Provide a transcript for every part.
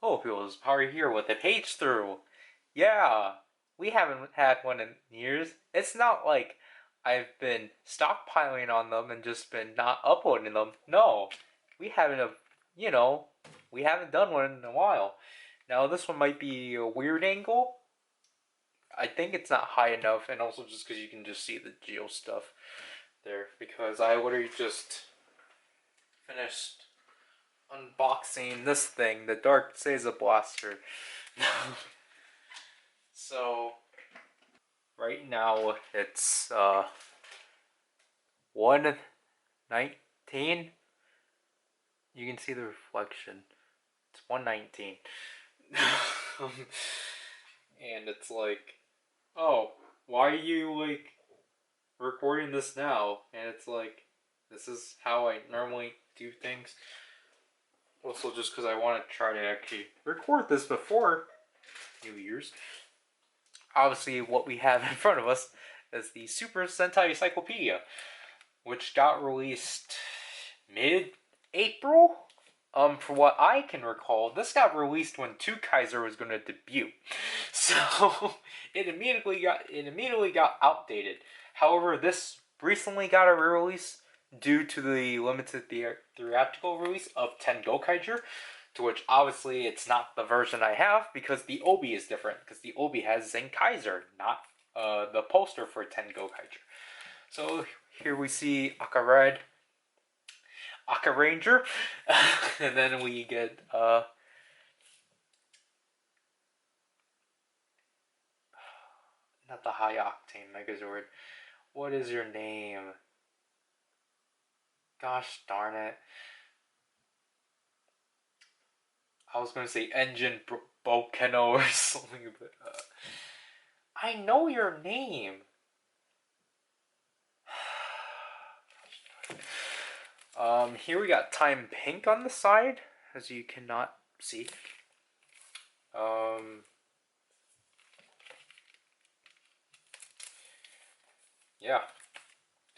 Oh, people's power here with a page through. Yeah, we haven't had one in years. It's not like I've been stockpiling on them and just been not uploading them. No, we haven't, you know, we haven't done one in a while. Now this one might be a weird angle. I think it's not high enough, and also just because you can just see the geo stuff there. Because I literally just finished unboxing this thing, the Dark Seiza Blaster. So right now it's 119. You can see the reflection. It's 119. And it's like, oh, why are you like recording this now? And it's like, this is how I normally do things. Also, just because I want to try to actually record this before New Year's. Obviously, what we have in front of us is the Super Sentai Encyclopedia, which got released mid-April. For what I can recall, this got released when Gokaiger was going to debut, so it immediately got outdated. However, this recently got a re-release due to the limited theatrical release of 10 Gokaiger, to which obviously it's not the version I have because the obi is different, because the obi has Zenkaiger, not the poster for 10 Gokaiger. So here we see Aka Red, Ava Ranger, and then we get not the high octane Megazord. What is your name? Gosh darn it. I was going to say Engine Volcano or something, but I know your name. Here we got Time Pink on the side, as you cannot see. Yeah.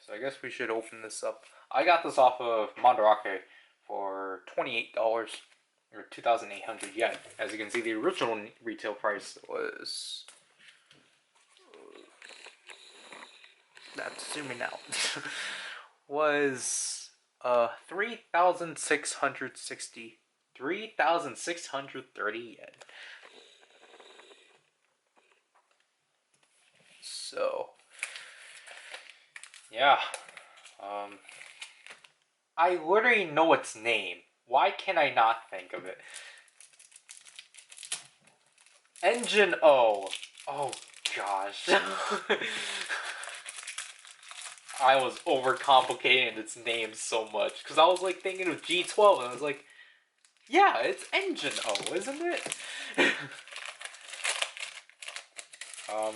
So I guess we should open this up. I got this off of Mandarake for $28 or 2,800 yen. As you can see, the original retail price was... That's zooming out. Was 3,630 yen. So yeah, I literally know its name. Why can I not think of it? Engine O. Oh gosh. I was overcomplicating its name so much because I was like thinking of G12 and I was like, yeah, it's Engine O, isn't it?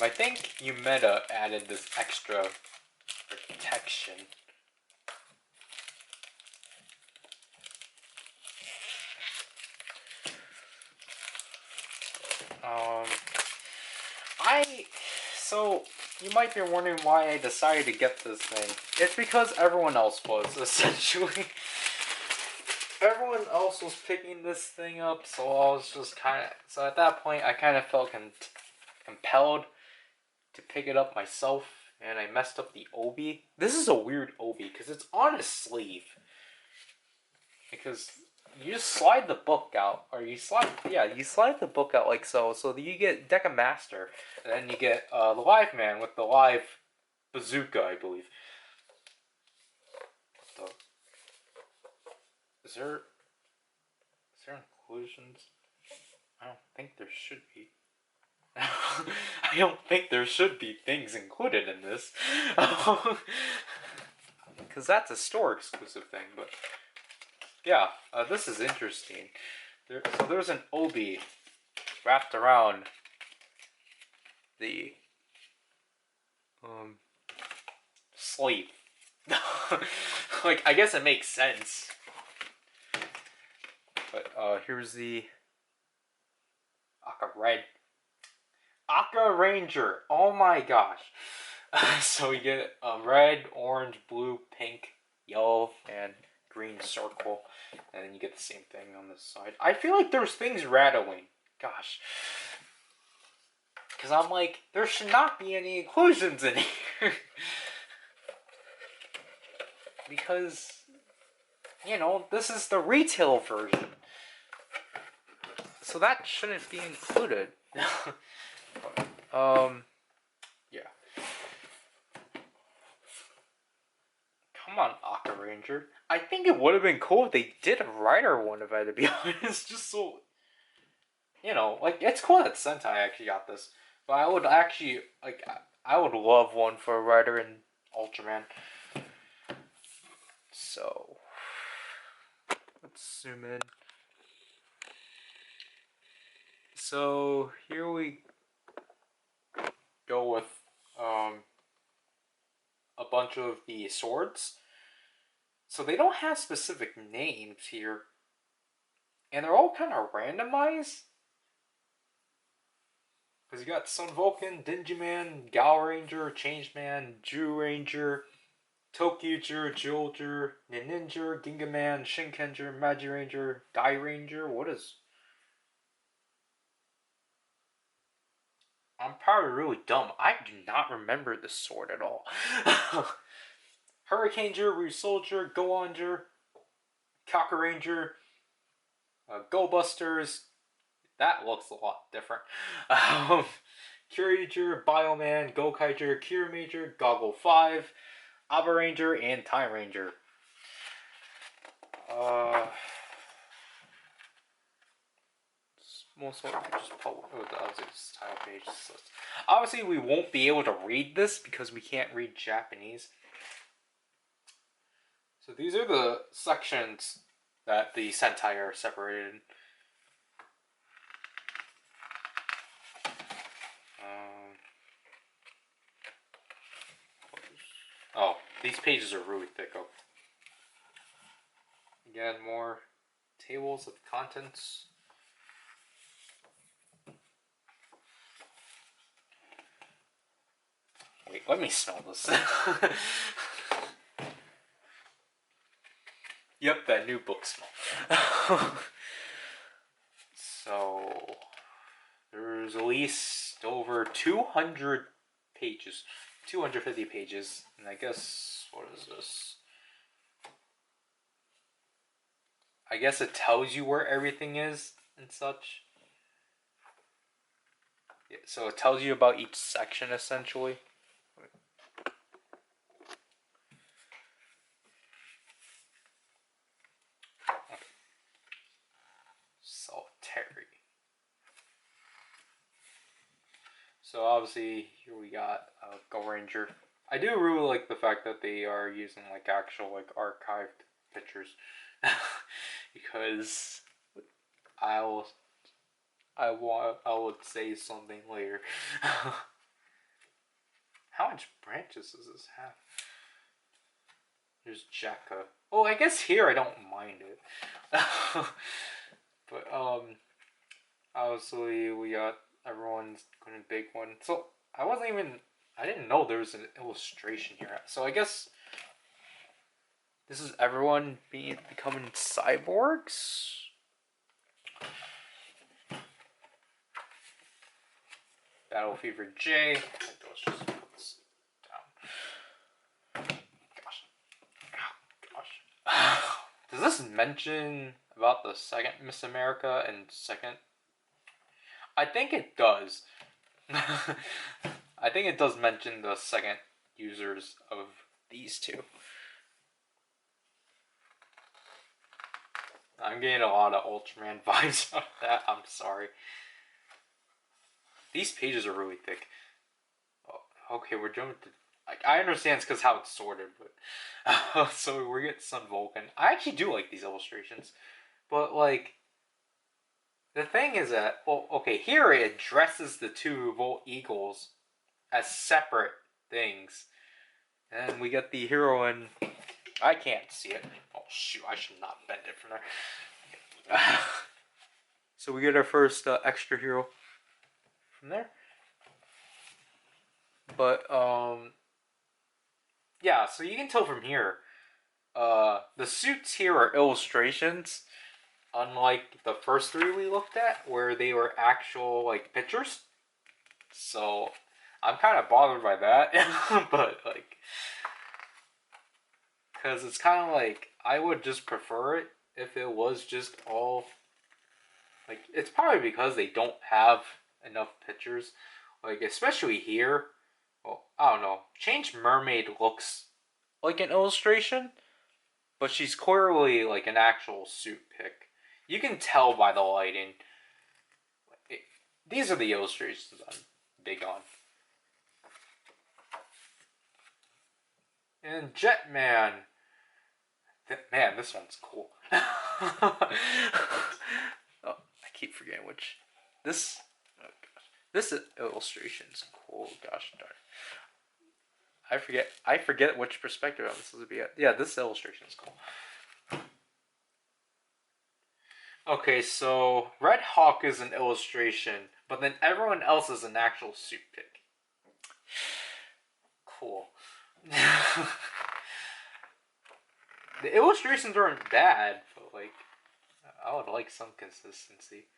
I think Yumeta added this extra protection. So you might be wondering why I decided to get this thing. It's because everyone else was, essentially. Everyone else was picking this thing up, so I was just so at that point I kind of felt compelled to pick it up myself, and I messed up the obi. This is a weird obi, because it's on a sleeve. Because you just slide the book out, or you slide the book out like so. So you get Deca Master, and then you get the Live Man with the live bazooka, I believe. Is there inclusions? I don't think there should be. I don't think there should be things included in this, because that's a store exclusive thing. But yeah, this is interesting. So there's an obi wrapped around the sleeve. Like, I guess it makes sense. But here's the Aka Red. Ava Ranger. Oh my gosh. So we get red, orange, blue, pink, yellow, and green circle, and then you get the same thing on this side. I feel like there's things rattling. Gosh. Because I'm like, there should not be any inclusions in here. Because, you know, this is the retail version. So that shouldn't be included. Yeah. Come on, Ava Ranger. I think it would have been cool if they did a Ryder one, if I had to be honest. Just so, you know, like, it's cool that Sentai actually got this. But I would actually, like, I would love one for Ryder and Ultraman. So, let's zoom in. So, here we go with a bunch of the swords. So they don't have specific names here. And they're all kind of randomized. Because you got Sun Vulcan, Ginga Man, Gal Ranger, Changeman, Jew Ranger, Tokyuger, Jolger, Ninja, Ginga Man, Shinkenger, Magi Ranger, Guy Ranger. What is... I'm probably really dumb. I do not remember this sword at all. Hurricaneger, Rue Soldier, Go-Onger, Cocker-Ranger, Go-Busters. That looks a lot different. Curager, Bioman, Gokaiger, Cure Major, Goggle 5, Ava Ranger, and Time Ranger. Most likely just publish this title page. Obviously, we won't be able to read this because we can't read Japanese. So these are the sections that the Sentai are separated in. Oh, these pages are really thick. Oh. Again, more tables of contents. Wait, let me smell this. Yep, that new book smell. So, there's at least over 200 pages. 250 pages. And I guess, what is this? I guess it tells you where everything is and such. Yeah, so it tells you about each section, essentially. Solitary. So obviously here we got Go Ranger. I do really like the fact that they are using like actual like archived pictures because I would say something later. How much branches does this have? There's Jekka. Oh, I guess here I don't mind it. But obviously we got everyone's going to big one. So I didn't know there was an illustration here. So I guess this is everyone becoming cyborgs. Battle Fever J. Let's just put this down. Gosh. Does this mention about the second Miss America and second? I think it does. I think it does mention the second users of these two. I'm getting a lot of Ultraman vibes out of that. I'm sorry. These pages are really thick. Oh, okay, we're jumping to... Like, I understand it's because how it's sorted, but... so we get Sun Vulcan. I actually do like these illustrations. But, like... The thing is that... Well, okay, here it addresses the two Volt Eagles as separate things. And we get the heroine... I can't see it. Oh, shoot, I should not bend it from there. So we get our first extra hero from there. But, yeah, so you can tell from here, the suits here are illustrations, unlike the first three we looked at, where they were actual like pictures. So I'm kind of bothered by that, but like, because it's kind of like I would just prefer it if it was just all like. It's probably because they don't have enough pictures, like especially here. Well, I don't know. Change Mermaid looks like an illustration, but she's clearly like an actual suit pic. You can tell by the lighting. These are the illustrations I'm big on. And Jetman. Man, this one's cool. Oh, I keep forgetting which. This. Oh gosh. This illustration's cool. Gosh darn. I forget which perspective I'm supposed to be at. Yeah, this illustration is cool. Okay, so Red Hawk is an illustration, but then everyone else is an actual suit pic. Cool. The illustrations aren't bad, but like, I would like some consistency.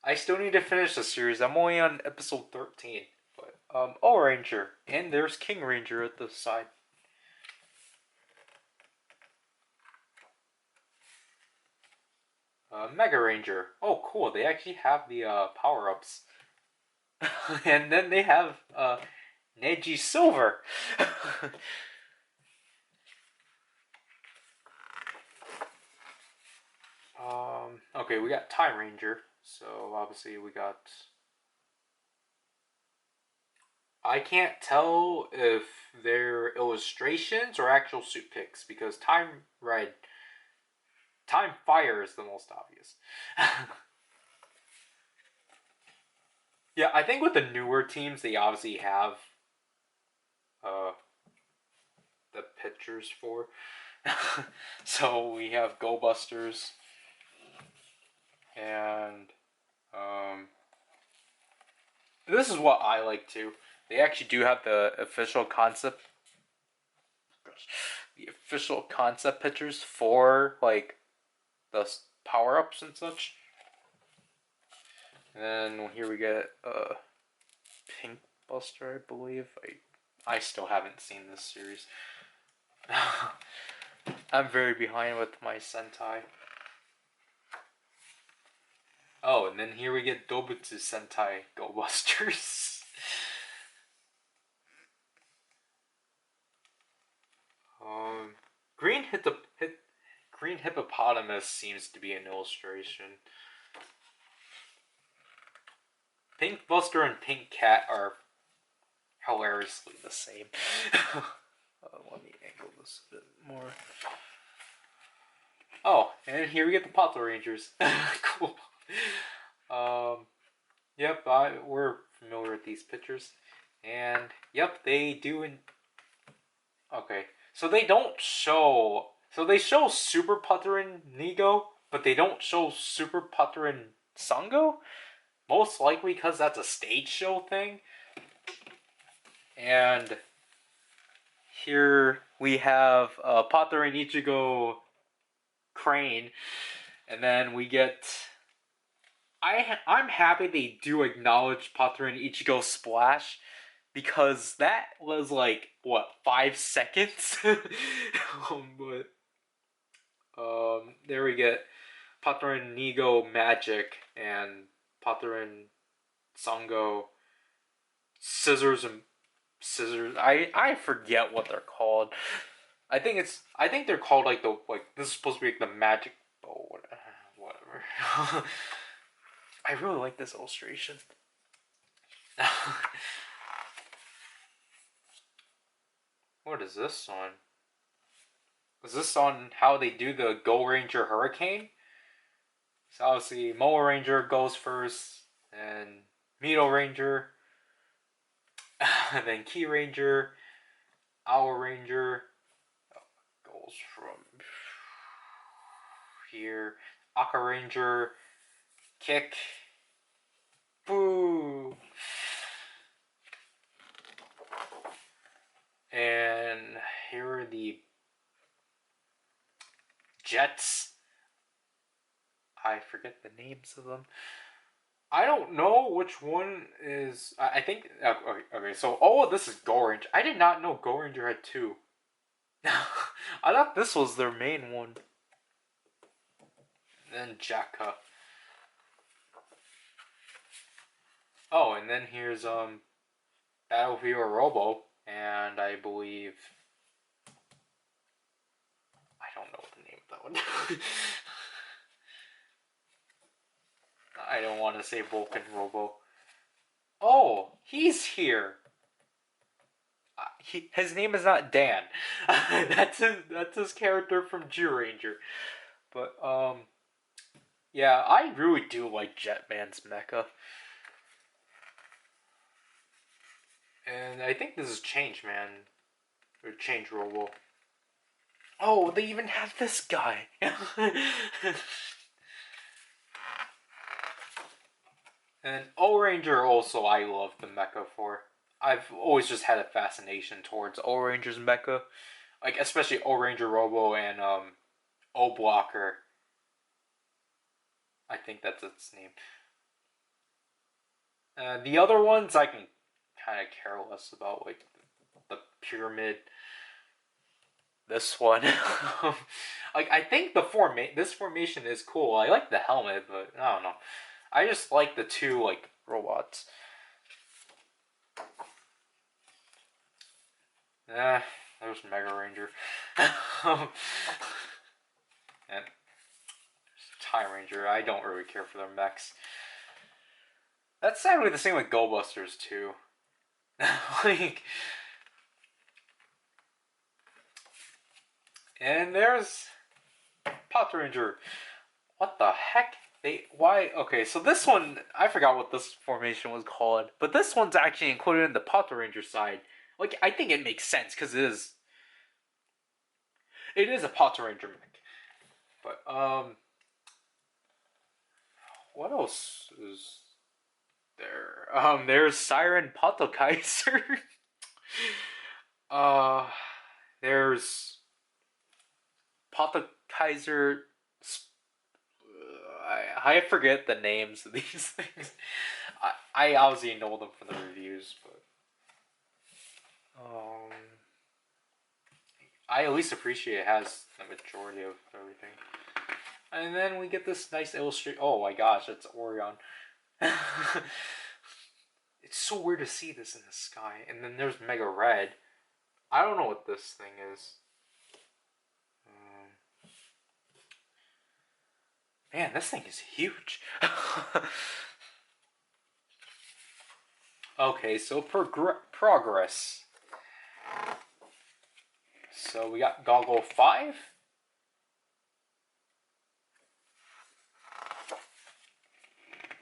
I still need to finish the series. I'm only on episode 13. But Ava Ranger, and there's King Ranger at the side. Mega Ranger. Oh, cool. They actually have the power-ups. And then they have Neji Silver. Okay, we got Time Ranger. So obviously we got. I can't tell if they're illustrations or actual suit pics because Time Fire is the most obvious. Yeah, I think with the newer teams, they obviously have the pictures for. So we have Go Busters and this is what I like too. They actually do have the official concept. The official concept pictures for like the power ups and such. And then here we get Pink Buster, I believe. I still haven't seen this series. I'm very behind with my Sentai. Oh, and then here we get Dobutsu Sentai Go Busters. Green Hippopotamus seems to be an illustration. Pink Buster and Pink Cat are hilariously the same. Let me angle this a bit more. Oh, and here we get the Pato Rangers. Cool. Yep, we're familiar with these pictures. And, yep, they do. Okay, so they don't show. So they show Super Putterin Nigo, but they don't show Super Putterin Sango? Most likely because that's a stage show thing. And here we have Putterin Ichigo Crane. And then we get. I'm happy they do acknowledge Putterin Ichigo Splash. Because that was like, what, 5 seconds? But there we get Putterin Nigo Magic and Putterin Sango Scissors and Scissors. I forget what they're called. I think they're called like this is supposed to be like the magic bow, whatever. I really like this illustration. What is this on? Is this on how they do the Go Ranger Hurricane? So obviously Moa Ranger goes first, and Mito Ranger, and then Key Ranger, Owl Ranger goes from here, Aka Ranger, Kick, Boo, and here are the jets. I forget the names of them. I don't know which one is. I think. Okay, so all of this is Go Ranger. I did not know Go Ranger had two. I thought this was their main one. And then Jacka. Oh, and then here's Battlefield Robo, and I believe I don't know the name of that one. I don't want to say Vulcan Robo. Oh, he's here. His name is not Dan. That's his character from Ranger. But yeah, I really do like Jetman's mecha. And I think this is Change Man or Change Robo. Oh, they even have this guy. And O-Ranger also I love the mecha for. I've always just had a fascination towards O-Ranger's mecha. Like, especially O-Ranger Robo and O-Blocker. I think that's its name. The other ones I can kind of care less about, like the Pyramid. This one. Like, I think this formation is cool. I like the helmet, but I don't know. I just like the two, like, robots. There's Mega Ranger. And Tie Ranger. I don't really care for their mechs. That's sadly the same with Go Busters, too. Like... And there's Pot Ranger. What the heck? Why? Okay, so this one, I forgot what this formation was called, but this one's actually included in the Pot Ranger side. Like, I think it makes sense because it is a Pot Ranger mech. But what else is there? There's Siren Potokaiser. There's Potokaiser. I forget the names of these things. I obviously know them from the reviews, but I at least appreciate it has the majority of everything. And then we get this nice illustration. Oh my gosh, it's Orion. It's so weird to see this in the sky. And then there's Mega Red. I don't know what this thing is. Man, this thing is huge. Okay, so progress. So we got Goggle 5.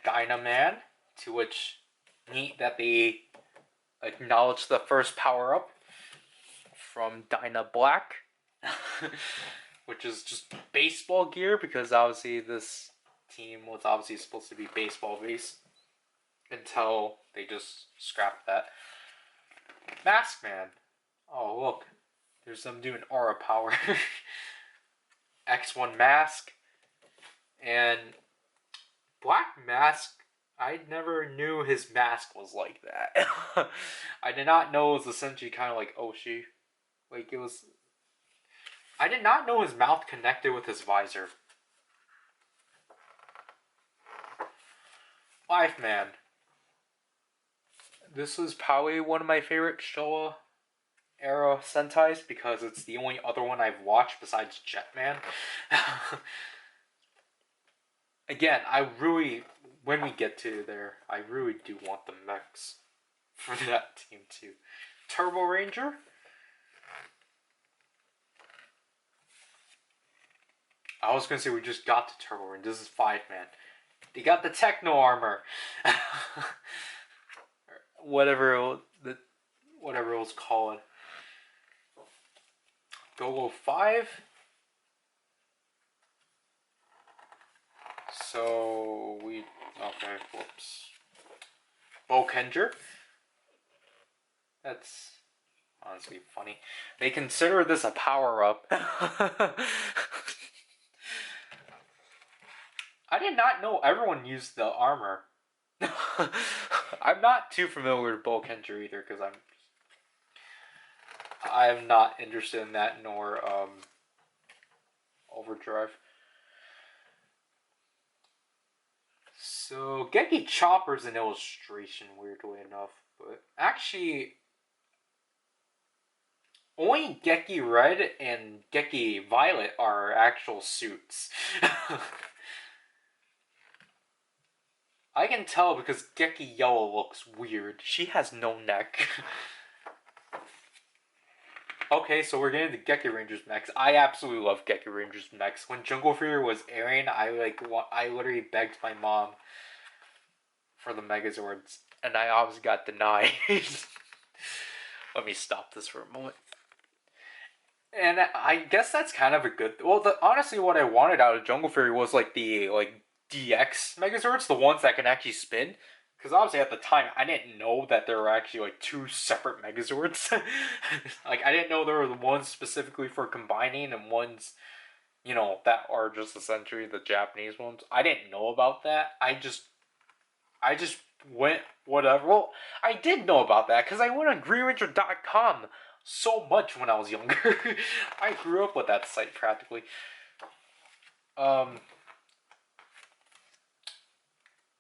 Ginga Man, to which neat that they acknowledge the first power-up from Dyna Black. Which is just baseball gear, because obviously this team was obviously supposed to be baseball based until they just scrapped that. Mask Man. Oh, look. There's them doing aura power. X1 Mask. And Black Mask, I never knew his mask was like that. I did not know it was essentially kind of like Oshi. Like, it was... I did not know his mouth connected with his visor. Life Man. This was probably one of my favorite Showa era Sentais because it's the only other one I've watched besides Jetman. Again, when we get to there, I really do want the mechs for that team too. Turbo Ranger. I was gonna say we just got to Turbo Ranger. This is 5-man. They got the Techno Armor. whatever it was called. Go 5. So whoops. Gokaiger. That's honestly funny. They consider this a power-up. I did not know everyone used the armor. I'm not too familiar with Gokaiger either because I'm not interested in that nor Overdrive. So Genki Chopper's an illustration, weirdly enough, but actually only Geki Red and Geki Violet are actual suits. I can tell because Geki Yellow looks weird. She has no neck. Okay, so we're getting the Geki Rangers mechs. I absolutely love Geki Rangers mechs. When Jungle Fury was airing, I literally begged my mom for the Megazords, and I obviously got denied. Let me stop this for a moment. And I guess that's kind of a good. Well, honestly, what I wanted out of Jungle Fury was like the DX Megazords, the ones that can actually spin. Because obviously at the time I didn't know that there were actually like two separate Megazords. Like I didn't know there were the ones specifically for combining and ones, you know, that are just essentially the Japanese ones. I didn't know about that. I just went whatever. Well, I did know about that because I went on GreenRanger.com so much when I was younger. I grew up with that site practically.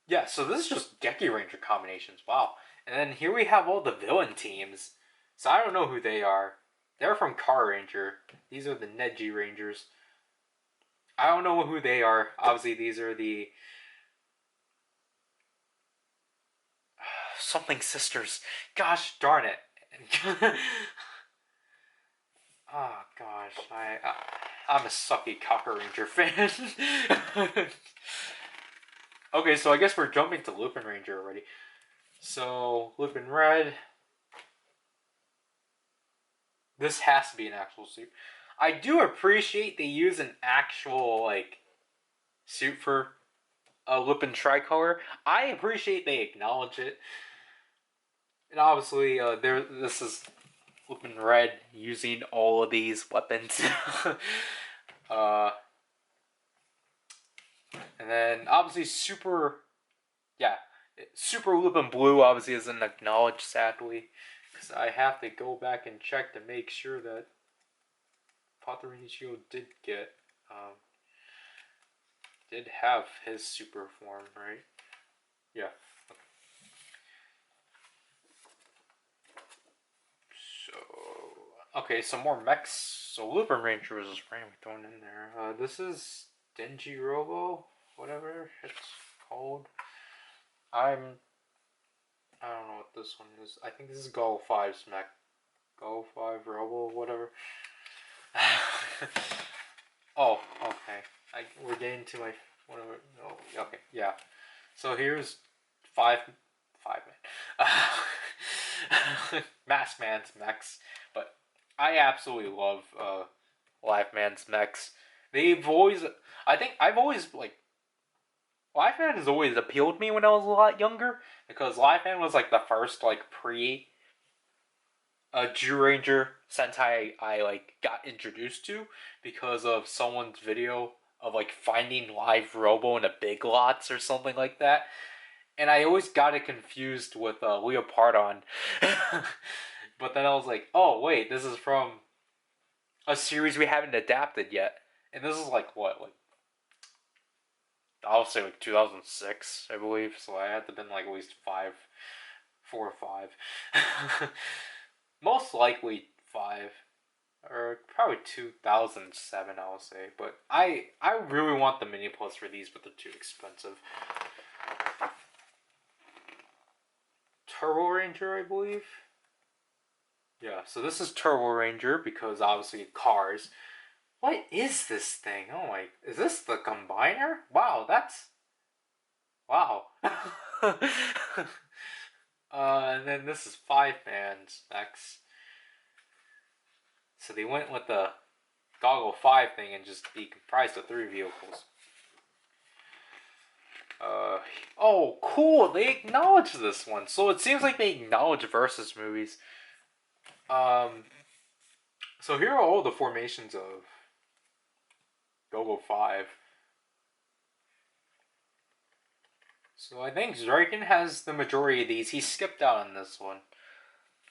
Yeah, so this is just Geki Ranger combinations. Wow. And then here we have all the villain teams. So I don't know who they are. They're from Car Ranger. These are the Neji Rangers. I don't know who they are. Obviously, these are the something sisters. Gosh darn it. Oh gosh, I'm a sucky Cocker Ranger fan. Okay, so I guess we're jumping to Lupin Ranger already. So Lupin Red. This has to be an actual suit. I do appreciate they use an actual like suit for a Lupin tricolor. I appreciate they acknowledge it. And obviously, this is Lupin Red using all of these weapons. uh, and then obviously Super Lupin Blue obviously isn't acknowledged, sadly, because I have to go back and check to make sure that Patricio did have his super form, right? Yeah. Okay, some more mechs. So Lupin Ranger was just randomly thrown in there. This is Denji Robo, whatever it's called. I don't know what this one is. I think this is Go 5's mech. Go 5 Robo, whatever. Oh, okay. We're getting to my whatever. Oh, okay, yeah. So here's five man. Mask Man's mechs, but I absolutely love Live Man's mechs. They've always, I think I've always like Live Man has always appealed to me when I was a lot younger because Live Man was like the first like pre Ranger Sentai I like got introduced to because of someone's video of like finding live Robo in a Big Lots or something like that. And I always got it confused with Leopardon. But then I was like, oh wait, this is from a series we haven't adapted yet. And this is like what? Like I'll say like 2006, I believe. So I had to have been like at least 4 or 5. Most likely 5. Or probably 2007, I would say. But I really want the mini plus for these, but they're too expensive. Turbo Ranger, I believe. Yeah, so this is Turbo Ranger because obviously cars. What is this thing? Oh my, is this the combiner? Wow, that's... Wow. And then this is 5-man specs. So they went with the Goggle 5 thing and just be comprised of 3 vehicles. Oh, cool! They acknowledge this one. So it seems like they acknowledge Versus movies. So here are all the formations of Go-Go 5. So I think Zriken has the majority of these. He skipped out on this one.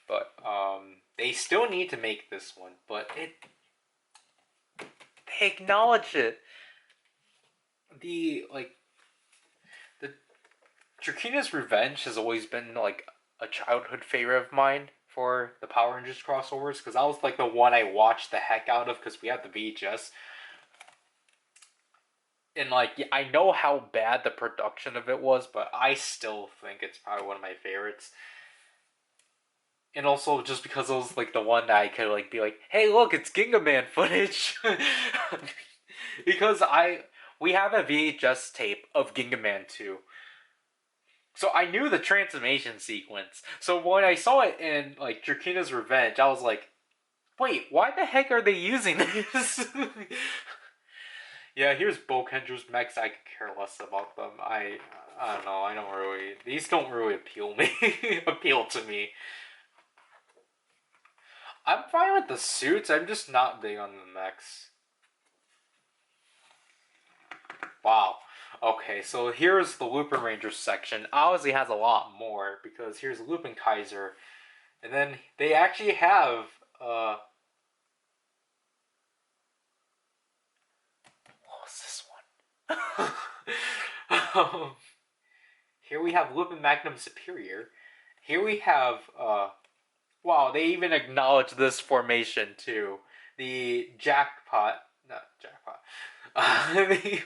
But they still need to make this one. But they acknowledge it. The Drakina's Revenge has always been like a childhood favorite of mine for the Power Rangers crossovers, because that was like the one I watched the heck out of because we had the VHS. And like, I know how bad the production of it was, but I still think it's probably one of my favorites. And also just because it was like the one that I could like be like, hey, look, it's Ginga Man footage. Because we have a VHS tape of Ginga Man 2. So I knew the transformation sequence. So when I saw it in like Drakina's Revenge, I was like, wait, why the heck are they using this? Yeah, here's Bokendra's mechs. I could care less about them. I don't know. I don't really. These don't really appeal to me. I'm fine with the suits. I'm just not big on the mechs. Wow. Okay, so here's the Lupin Ranger section. Obviously has a lot more because here's Lupin Kaiser, and then they actually have what was this one? Here we have Lupin Magnum Superior. Here we have wow, they even acknowledge this formation too. The Jackpot, not Jackpot. The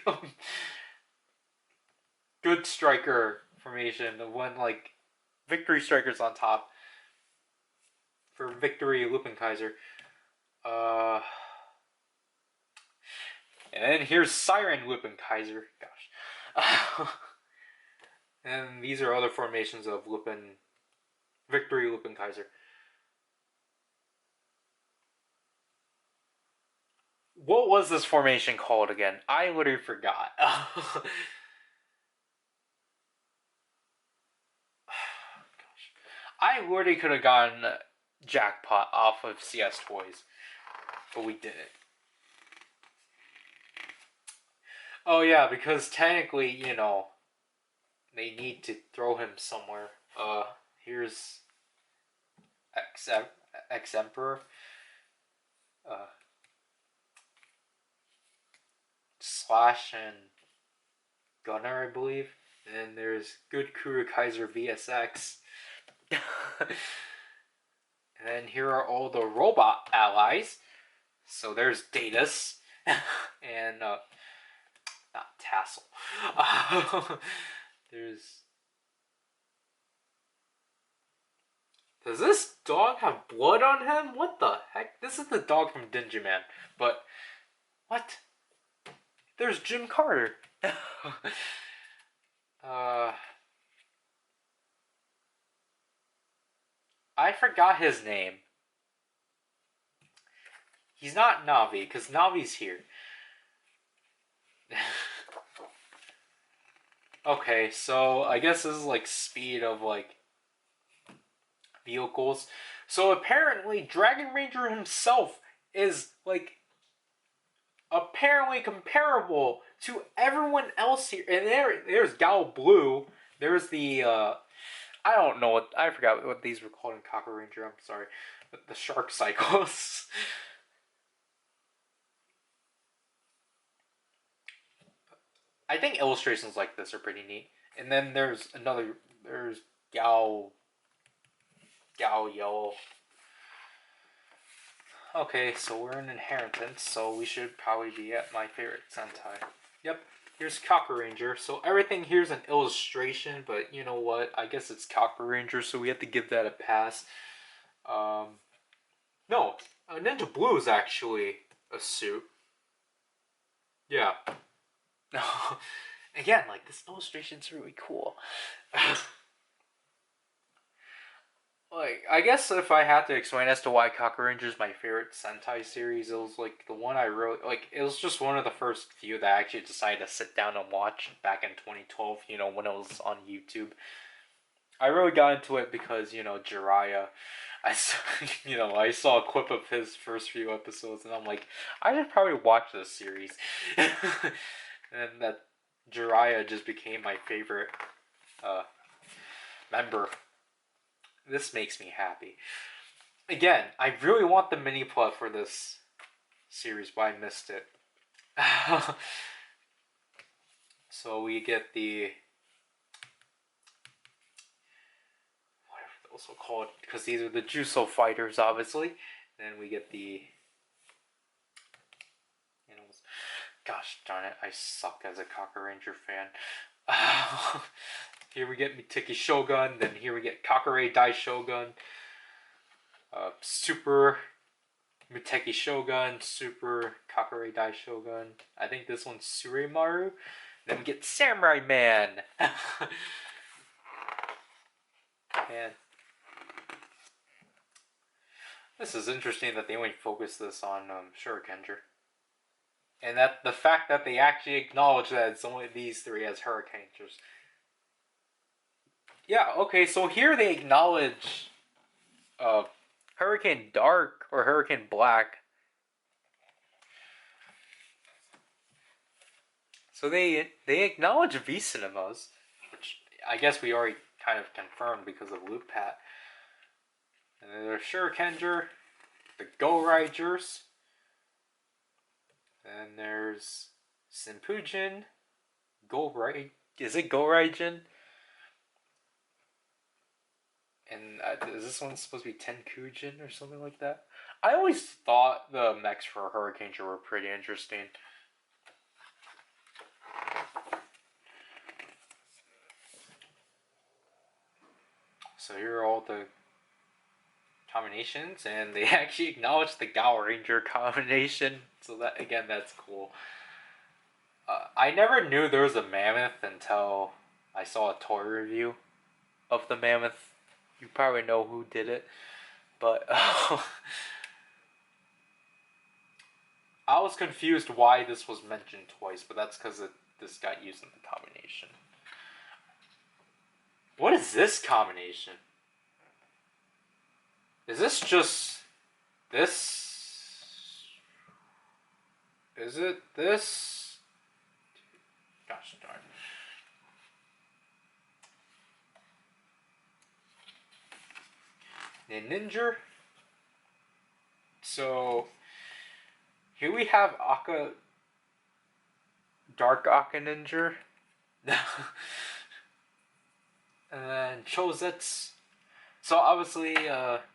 Good Striker formation, the one like Victory Striker's on top for Victory Lupin Kaiser. And then here's Siren Lupin Kaiser. Gosh. And these are other formations of Lupin, Victory Lupin Kaiser. What was this formation called again? I literally forgot. Gosh. I literally could have gotten Jackpot off of CS Toys, but we didn't. Oh yeah, because technically, you know, they need to throw him somewhere. Here's X-Emperor. Slash and Gunner, I believe. And there's Good Kuru Kaiser VSX. And then here are all the robot allies. So there's Datus and not Tassel. There's. Does this dog have blood on him? What the heck? This is the dog from Ginga Man. But what? There's Jim Carter. I forgot his name. He's not Navi, because Navi's here. Okay, so I guess this is like speed of like vehicles. So apparently Dragon Ranger himself is like apparently comparable to everyone else here. And there's Gal Blue. There's the I don't know what, I forgot what these were called in Cocker Ranger. I'm sorry, the Shark Cycles. I think illustrations like this are pretty neat. And then there's Gal Yellow. Okay, so we're in Inheritance, so we should probably be at my favorite Sentai. Yep, here's Cocker Ranger. So everything here's an illustration, but you know what? I guess it's Cocker Ranger, so we have to give that a pass. No, Ninja Blue is actually a suit. Yeah. Again, like, this illustration's really cool. Like, I guess if I had to explain as to why Cocker Ranger is my favorite Sentai series, it was like the one I really like. It was just one of the first few that I actually decided to sit down and watch back in 2012. You know, when it was on YouTube. I really got into it because Jiraiya. I saw, I saw a clip of his first few episodes, and I'm like, I should probably watch this series. And that Jiraiya just became my favorite member. This makes me happy. Again, I really want the mini plot for this series, but I missed it. So we get the, whatever those are called, because these are the Juso fighters, obviously. Then we get the animals. Gosh darn it, I suck as a Gokai Ranger fan. Here we get Miteki Shogun, then here we get Kakare Dai Shogun, Super Miteki Shogun, Super Kakare Dai Shogun. I think this one's Suremaru. Then we get Samurai Man. Man. This is interesting that they only focus this on Shurikenger. And that the fact that they actually acknowledge that it's only these three as Hurricaners. Yeah, okay, so here they acknowledge Hurricane Dark or Hurricane Black. So they acknowledge V-Cinemas, which I guess we already kind of confirmed because of Loop Pat. And then there's Shurikenger, the Gokaigers. Then there's Senpujin, is it Gokaijin? And is this one supposed to be Tenkujin or something like that? I always thought the mechs for Hurricaneger were pretty interesting. So here are all the combinations, and they actually acknowledge the Gokai Ranger combination. So that, again, that's cool. I never knew there was a mammoth until I saw a toy review of the mammoth. You probably know who did it, but I was confused why this was mentioned twice, but that's because this got used in the combination. What is this combination? Is this just this? Is it this? Gosh darn. The Ninja. So here we have Dark Aka Ninja. And then Chozetsu. So obviously,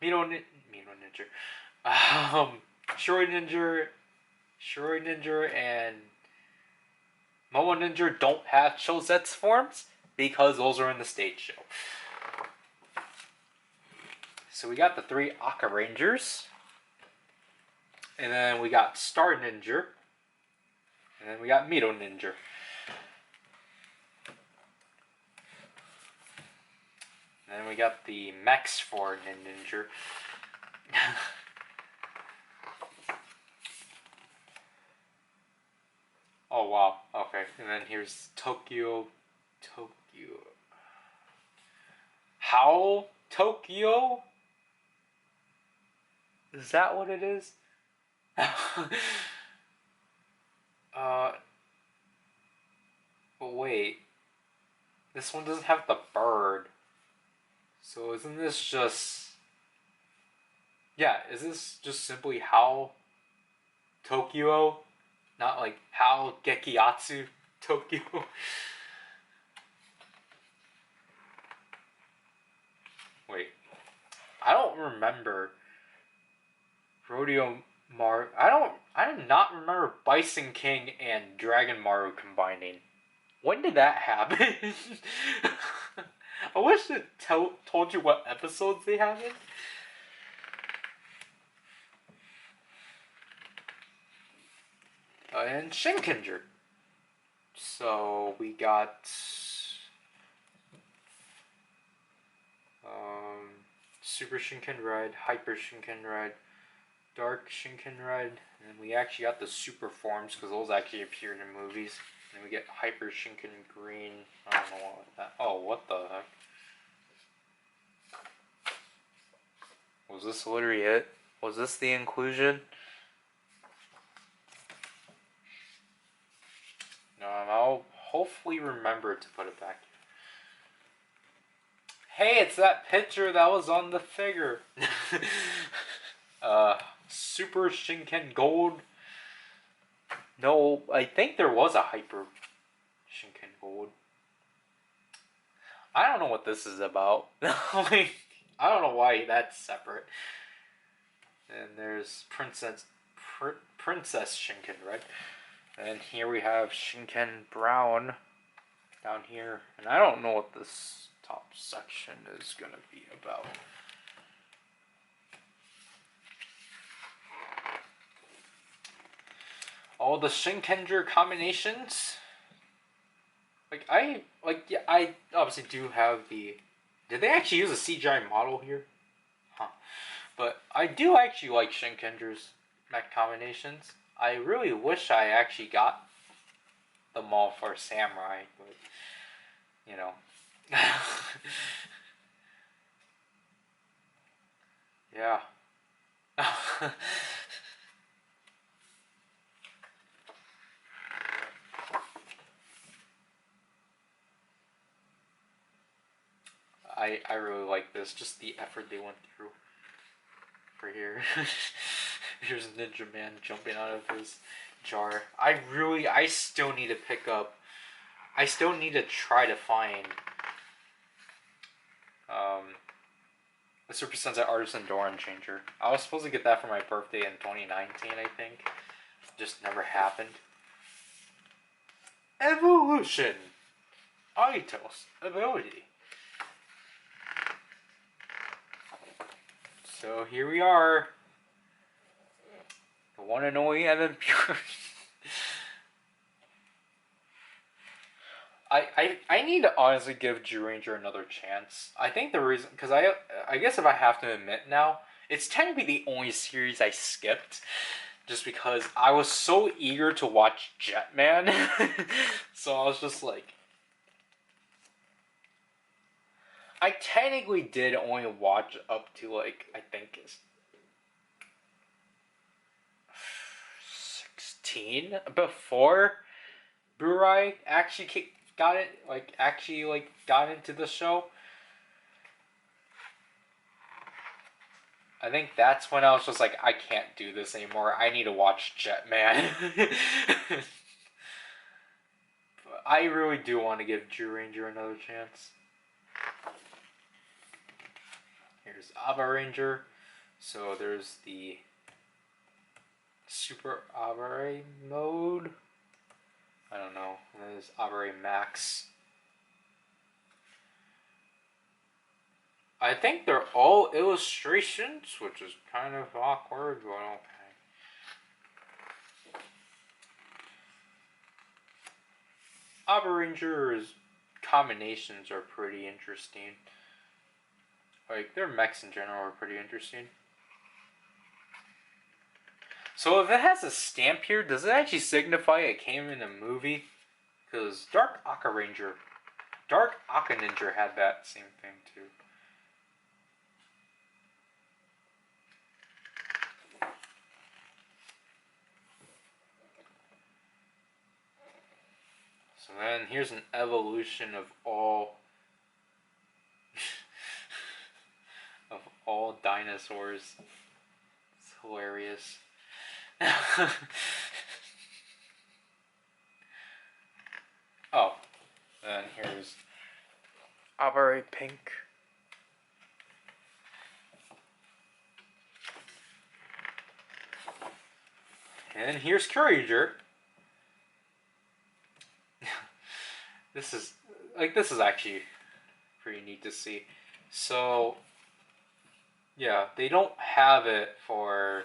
Miro Ninja, Shiroi Ninja, and Momo Ninja don't have Chozetsu forms because those are in the stage show. So we got the three Aka Rangers, and then we got Star Ninja, and then we got Miro Ninja. And then we got the Max for Ninja. Oh wow, okay. And then here's Tokyo. How Tokyo? Is that what it is? But wait. This one doesn't have the bird. So isn't this just... Yeah, is this just simply How Tokyo? Not like How Gekiatsu Tokyo? Wait. I don't remember Rodeo Maru. I do not remember Bison King and Dragon Maru combining. When did that happen? I wish it told you what episodes they happened. And Shinkenger. So we got Super Shinken Ride, Hyper Shinken Ride, Dark Shinken Ride, and we actually got the super forms because those actually appeared in movies. And we get Hyper Shinken Green. I don't know what that. Oh, what the heck? Was this literally it? Was this the inclusion? No, I'll hopefully remember to put it back. Hey, it's that picture that was on the figure. Super Shinken Gold. No, I think there was a Hyper Shinken Gold. I don't know what this is about. Like, I don't know why that's separate. And there's Princess Shinken Red. And here we have Shinken Brown down here. And I don't know what this top section is going to be about. All the Shinkenger combinations. I obviously do have the... Did they actually use a CGI model here? Huh. But I do actually like Shinkenger's mech combinations. I really wish I actually got them all for Samurai, but, you know. Yeah. I really like this, just the effort they went through for here. Here's Ninja Man jumping out of his jar. I still need to pick up, I still need to try to find the Super Sentai Artisan Doran Changer. I was supposed to get that for my birthday in 2019, I think. Just never happened. Evolution! Aitos ability. So here we are. The one and only Evan Pure. I need to honestly give Ranger another chance. I think the reason, because I guess if I have to admit now, it's technically the only series I skipped, just because I was so eager to watch Jetman. So I was just like, I technically did only watch up to, like, I think it's 16 before Burai actually got into the show. I think that's when I was just like, I can't do this anymore. I need to watch Jetman. But I really do want to give Ranger another chance. Here's Ava Ranger. So there's the Super Ava mode. I don't know. There's Ava Max. I think they're all illustrations, which is kind of awkward, but okay. Ava Ranger's combinations are pretty interesting. Like, their mechs in general are pretty interesting. So if it has a stamp here, does it actually signify it came in a movie? Because Dark Aka Ninja had that same thing too. So then here's an evolution of all of all dinosaurs. It's hilarious. Oh, and here's Ava Pink. And here's Courager. This is actually pretty neat to see. So yeah, they don't have it for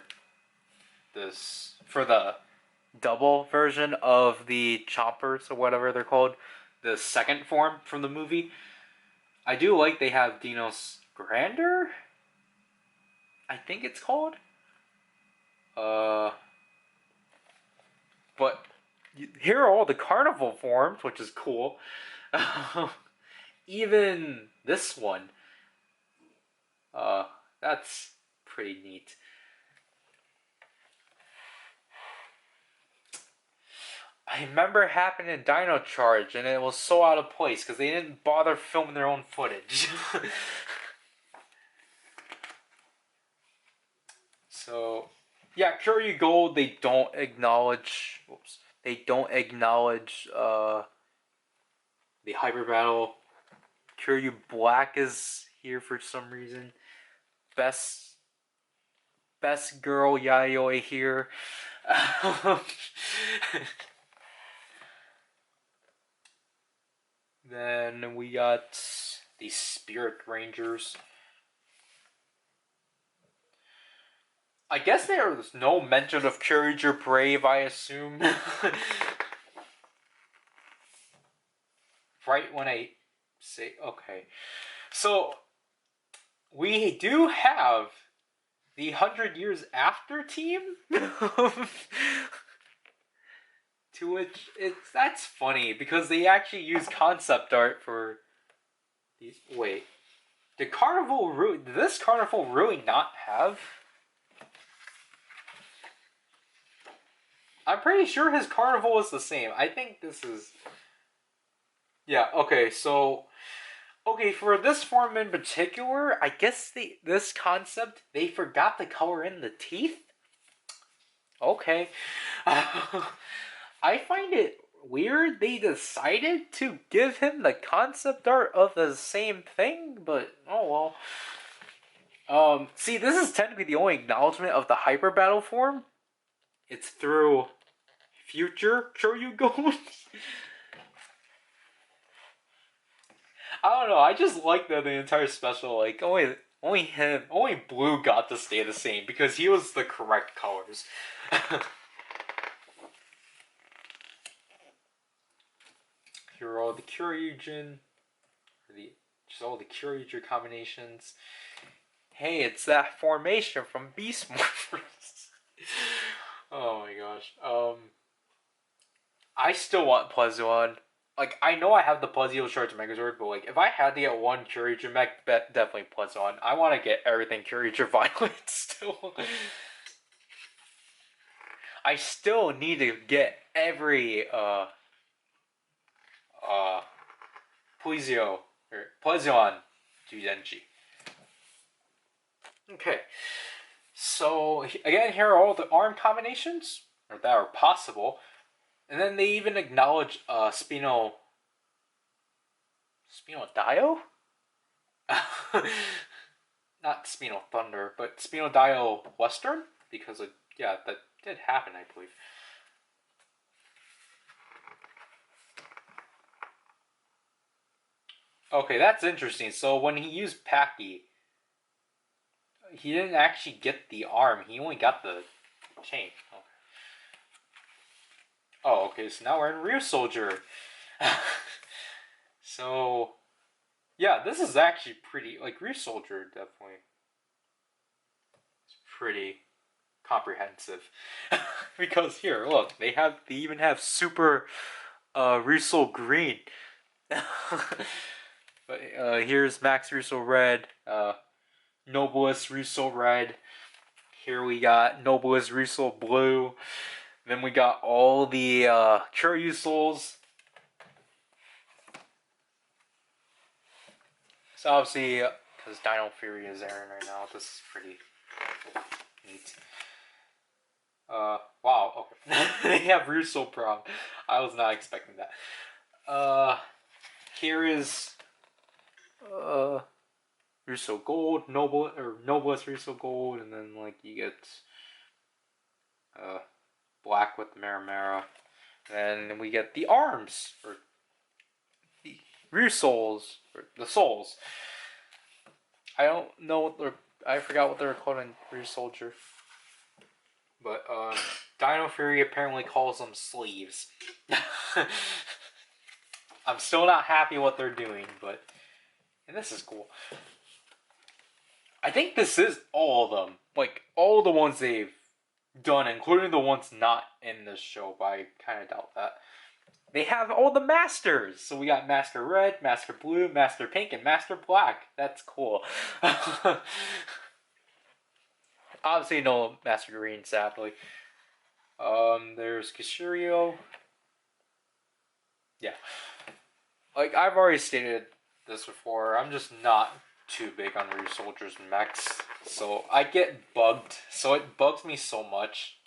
the double version of the choppers or whatever they're called, the second form from the movie. I do like they have Dinos Grander, I think it's called. But here are all the carnival forms, which is cool. Even this one. That's pretty neat. I remember it happened in Dino Charge, and it was so out of place because they didn't bother filming their own footage. So, yeah, Curry Gold, they don't acknowledge. Whoops, they don't acknowledge the Hyper Battle. Curry Black is here for some reason. Best best girl Yayoi here. Then we got the Spirit Rangers. I guess there's no mention of Courage or Brave, I assume. Right when I say, okay. So, we do have the 100 Years After team? To which, that's funny, because they actually use concept art for these. Wait. Did this Carnival really not have? I'm pretty sure his Carnival is the same. I think this is... Yeah, okay, so... Okay, for this form in particular, I guess this concept, they forgot to color in the teeth? Okay. I find it weird they decided to give him the concept art of the same thing, but oh well. See, this is technically the only acknowledgement of the hyper battle form. It's through future Choryugon. I don't know. I just like that the entire special, like only Blue got to stay the same because he was the correct colors. Here are all the Kyoryugen, just all the Kyoryuger combinations. Hey, it's that formation from Beast Morphers. Oh my gosh. I still want Plezuon. Like, I know I have the Plezio Charge Megazord, but like, if I had to get one Kyoryuger mech, definitely Plezuon. I want to get everything Kyoryuger Violet still. I still need to get every Plezion Judenchi. Okay. So again, here are all the arm combinations or that are possible. And then they even acknowledge Spino Dio? Not Spino Thunder, but Spino Dio Western? Because yeah, that did happen, I believe. Okay, that's interesting. So when he used Packy, he didn't actually get the arm. He only got the chain. Okay. Oh, okay. So now we're in Rear Soldier. So, yeah, this is actually pretty... Like, Rear Soldier definitely... It's pretty comprehensive. Because here, look, they even have Super Russo Green. But here's Max Russo Red, Noblest Russo Red. Here we got Noblest Russo Blue. Then we got all the Churyu Souls. So obviously, because Dino Fury is airing right now, this is pretty neat. Wow, okay. They have Russo Prom. I was not expecting that. Here is Russo Gold, Noblest Russo Gold, and then like you get black with the Maramara. Then we get the arms, or the rear souls, or the souls. I don't know what I forgot what they're called in Rear Soldier. But Dino Fury apparently calls them sleeves. I'm still not happy what they're doing, but and this is cool. I think this is all of them. Like all the ones they've done, including the ones not in this show, but I kind of doubt that. They have all the masters. So we got Master Red, Master Blue, Master Pink, and Master Black. That's cool. Obviously no Master Green, sadly. There's Kishirio. Yeah. Like, I've already stated this before, I'm just not too big on Ryusoulger's mechs. So, I get bugged. So, it bugs me so much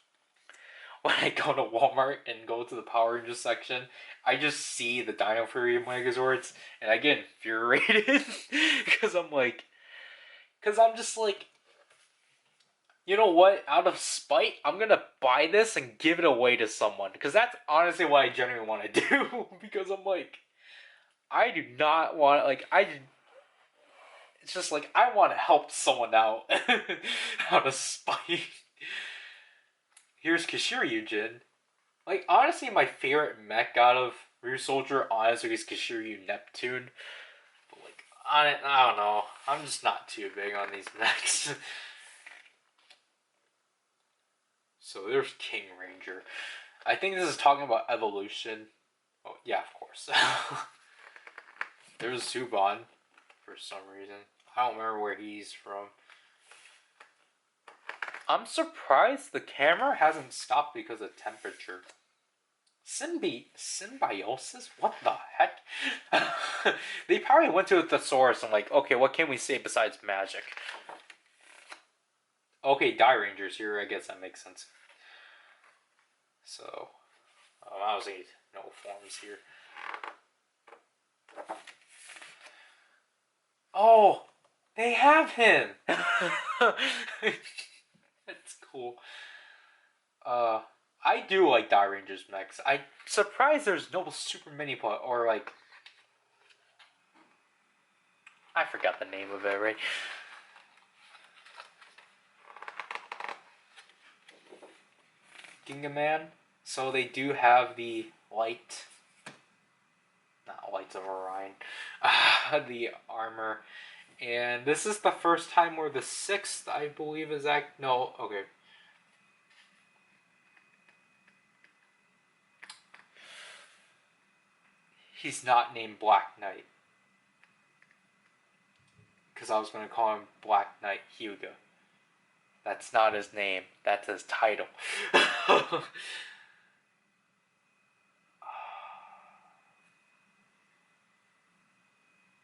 when I go to Walmart and go to the Power Rangers section. I just see the Dino Fury Megazords, and I get infuriated. Because I'm just like, you know what? Out of spite, I'm gonna buy this and give it away to someone. Because that's honestly what I genuinely want to do. Because I'm like, I do not want, like, it's just like, I want to help someone out. Out of spite. Here's Kishiryu Jin. Like, honestly, my favorite mech out of Ryusoulger, honestly, is Kishiryu Neptune. But, like, I don't know. I'm just not too big on these mechs. So there's King Ranger. I think this is talking about evolution. Oh, yeah, of course. There's Zuban, for some reason. I don't remember where he's from. I'm surprised the camera hasn't stopped because of temperature. Symbiosis? What the heck? They probably went to a thesaurus and like, okay, what can we say besides magic? Okay, Die Rangers here, I guess that makes sense. So, obviously, no forms here. Oh, they have him! That's cool. I do like Die Rangers mechs. I'm surprised there's no super mini plot, or like, I forgot the name of it, right? Ginga Man. So they do have the light, not lights of Orion, the armor. And this is the first time where the 6th, I believe, is no, okay. He's not named Black Knight. Because I was going to call him Black Knight Hyuga. That's not his name. That's his title.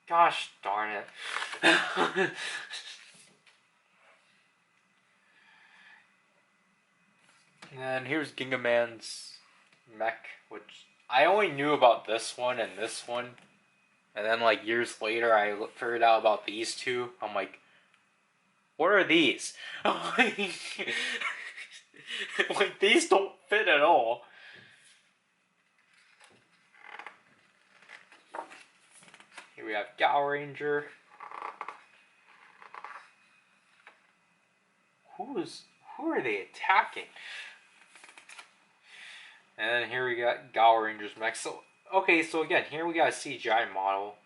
Gosh darn it. And here's Ginga Man's mech, which I only knew about this one and this one. And then, like, years later, I figured out about these two. I'm like, what are these? Like, these don't fit at all. Here we have Gal Ranger. Who are they attacking? And then here we got Gal Ranger's mech. So, okay, so again, here we got a CGI model.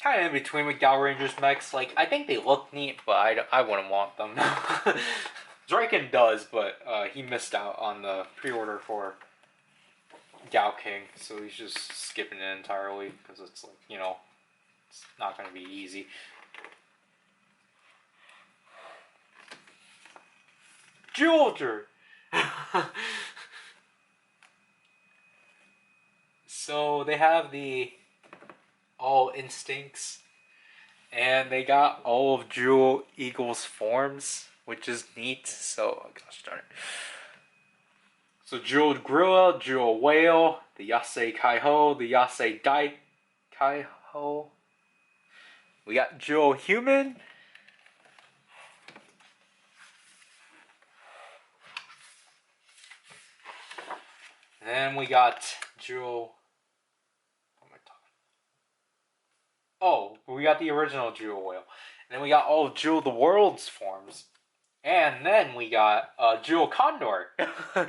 Kind of in between with Gal Ranger's mechs. Like, I think they look neat, but I wouldn't want them. Draken does, but he missed out on the pre-order for Gal King, so he's just skipping it entirely, because it's like, you know, it's not going to be easy. Georgia! So they have the all instincts, and they got all of Jewel Eagle's forms, which is neat. So, oh gosh darn it. So Jewel Gorilla, Jewel Whale, the Yasei Kaiho, the Yasei Dai Kaiho. We got Jewel Human. And then we got Jewel. What am I talking? Oh, we got the original Jewel Whale. And then we got all of Jewel the World's forms. And then we got Jewel Condor. And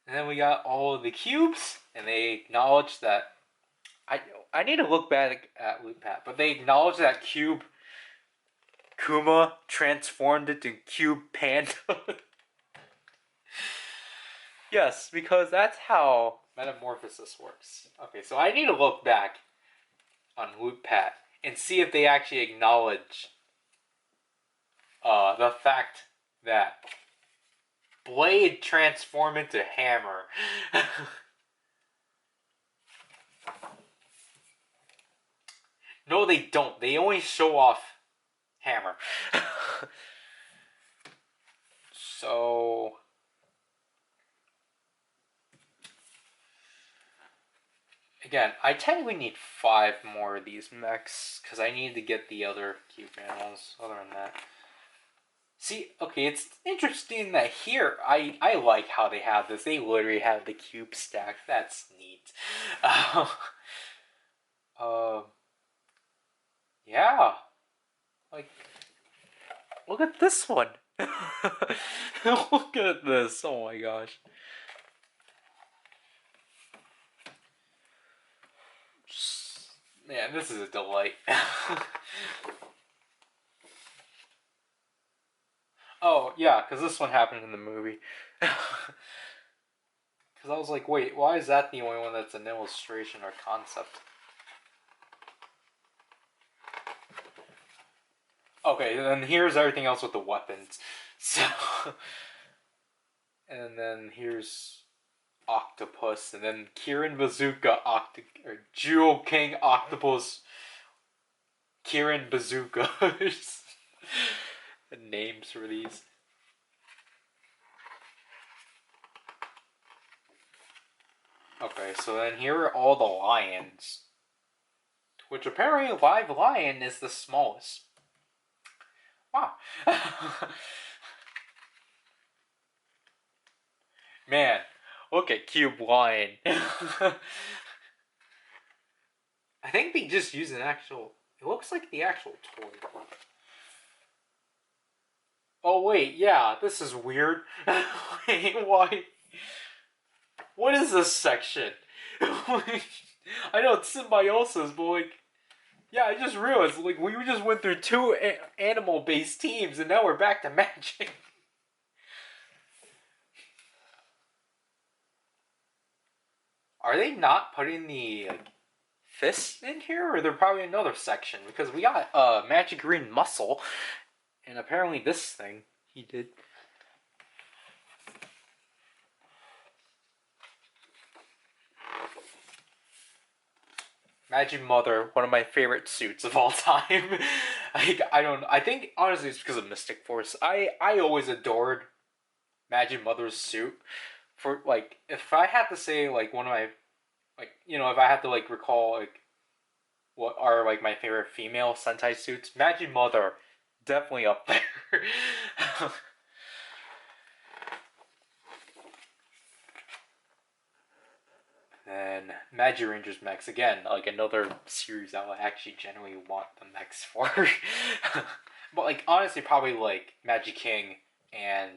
then we got all of the cubes, and they acknowledge that I need to look back at Lootpat, but they acknowledge that Cube Kuma transformed into Cube Panda. Yes, because that's how metamorphosis works. Okay, so I need to look back on Lootpat and see if they actually acknowledge the fact that blade transform into hammer. No, they don't. They only show off hammer. So... Again, I technically need 5 more of these mechs, because I need to get the other cube animals, other than that. See, okay, it's interesting that here, I like how they have this. They literally have the cube stack. That's neat. Yeah. Like, look at this one. Look at this. Oh my gosh. Man, this is a delight. Oh, yeah, because this one happened in the movie. Because I was like, wait, why is that the only one that's an illustration or concept? Okay, then here's everything else with the weapons. So, and then here's Octopus, and then Kirin Bazooka or Jewel King Octopus Kirin Bazookas. The names for these. Okay, so then here are all the lions. Which apparently live lion is the smallest. Wow. Man, look at Cube Lion. I think they just use an actual... It looks like the actual toy. Oh wait, yeah, this is weird. Wait, why? What is this section? I know it's symbiosis, but like... Yeah, I just realized, like, we just went through 2 animal-based teams, and now we're back to magic. Are they not putting the like, fists in here, or they're probably another section? Because we got Magic Green Muscle, and apparently this thing he did. Magic Mother, one of my favorite suits of all time. I think honestly it's because of Mystic Force. I always adored Magic Mother's suit. For like, if I had to say like one of my, like, you know, if I had to like recall like what are like my favorite female Sentai suits, Magic Mother definitely up there. Then Magic Rangers mechs, again, like another series I would actually generally want the mechs for. But like honestly probably like Magic King and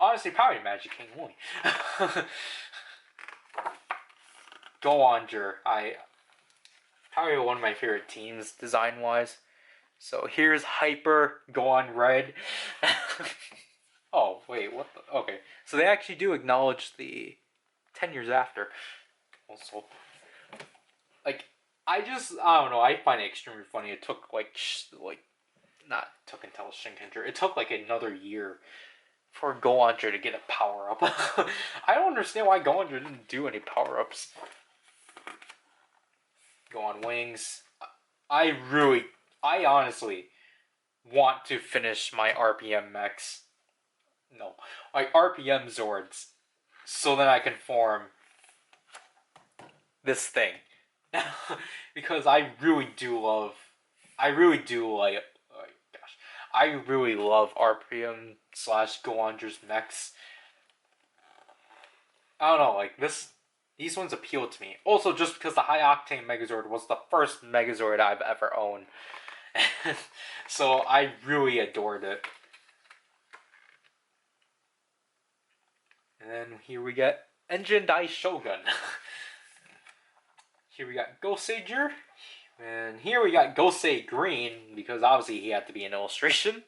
honestly probably Magic King only. Gokaiger, probably one of my favorite teams design wise. So here's Hyper Gohan Red. Oh wait, what the? Okay, so they actually do acknowledge the 10 years after. Also, like, I don't know, I find it extremely funny. It took, not took until Shinkenger. It took, like, another year for Gokaiger to get a power-up. I don't understand why Gokaiger didn't do any power-ups. Go on wings. I honestly want to finish my RPM mechs. No, my RPM Zords. So then I can form this thing. Because I really do love RPM / Gokaiger's mechs. I don't know, like these ones appeal to me. Also just because the High Octane Megazord was the first Megazord I've ever owned. So I really adored it. And then here we get Engine Dai Shogun. Here we got Gokaiger. And here we got Gosei Green, because obviously he had to be an illustration.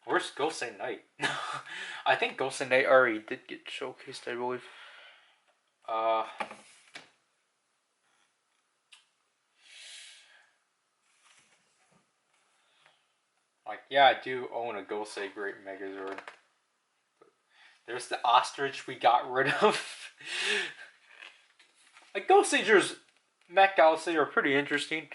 Where's Gosei Knight? I think Gosei Knight already did get showcased, I believe. Like, yeah, I do own a Gosei Great Megazord. There's the ostrich we got rid of. Like, Goseiger's mech, I'll say, are pretty interesting.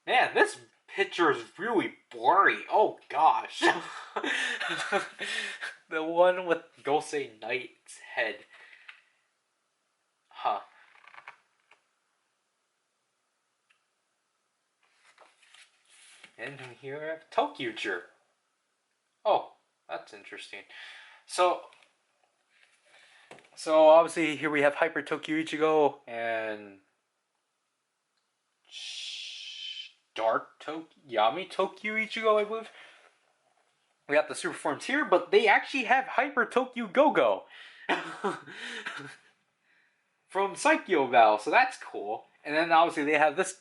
Man, this picture is really blurry. Oh gosh. The one with Gosei Knight's head. Huh. And here we have Tokyuger. Oh, that's interesting. So obviously here we have Hyper Tokyo Ichigo and Dark Yami Tokyo Ichigo, I believe. We got the super forms here, but they actually have Hyper Tokyo Go-Go from Psycho Val, so that's cool. And then obviously they have this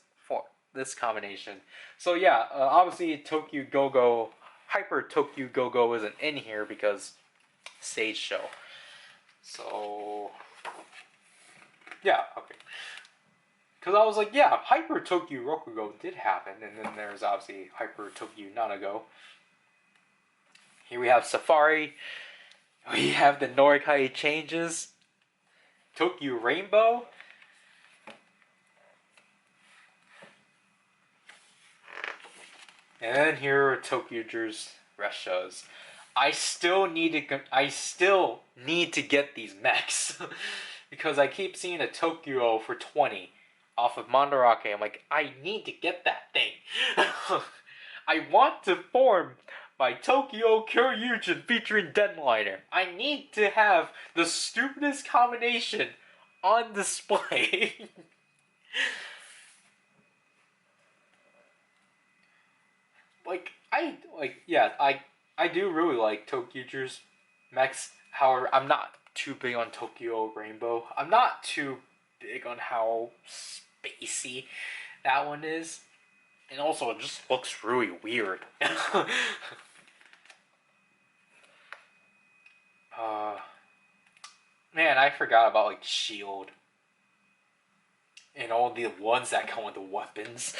combination. So yeah, obviously Tokyo Go-Go, Hyper Tokyo Go-Go isn't in here because stage show. So yeah, okay. Because I was like, yeah, Hyper Tokyo Rokugo did happen, and then there's obviously Hyper Tokyo Nanago. Here we have Safari. We have the Gokai Changes. Tokyo Rainbow. And then here are Tokyuger's rest shows. I still need to get these mechs because I keep seeing a Tokyo for 20 off of Mandarake. I'm like, I need to get that thing. I want to form my Tokyo Kyoryujin featuring Deadliner. I need to have the stupidest combination on display. I do really like Tokyuger's mechs. However, I'm not too big on Tokyo Rainbow. I'm not too big on how spacey that one is. And also, it just looks really weird. Man, I forgot about, like, Shield. And all the ones that come with the weapons.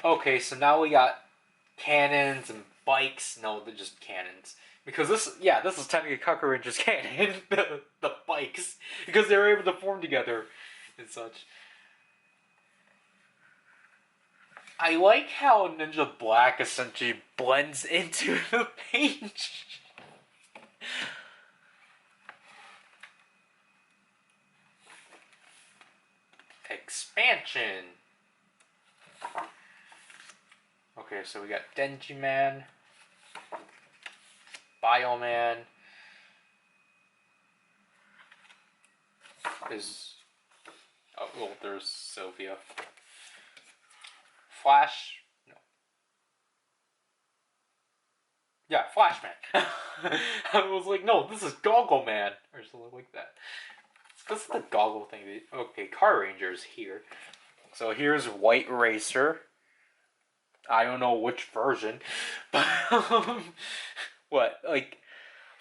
Okay, so now we got cannons and bikes. No, they're just cannons. Because this is technically Gokai Ranger's cannon. the bikes. Because they were able to form together and such. I like how Ninja Black essentially blends into the page. Expansion. Okay, so we got Denji Man, Bioman. There's Sylvia. Flash. No. Yeah, Flashman. I was like, no, this is Goggle Man or something like that. This is the goggle thing. Okay, Car Ranger's here. So here's White Racer. I don't know which version, but what, like,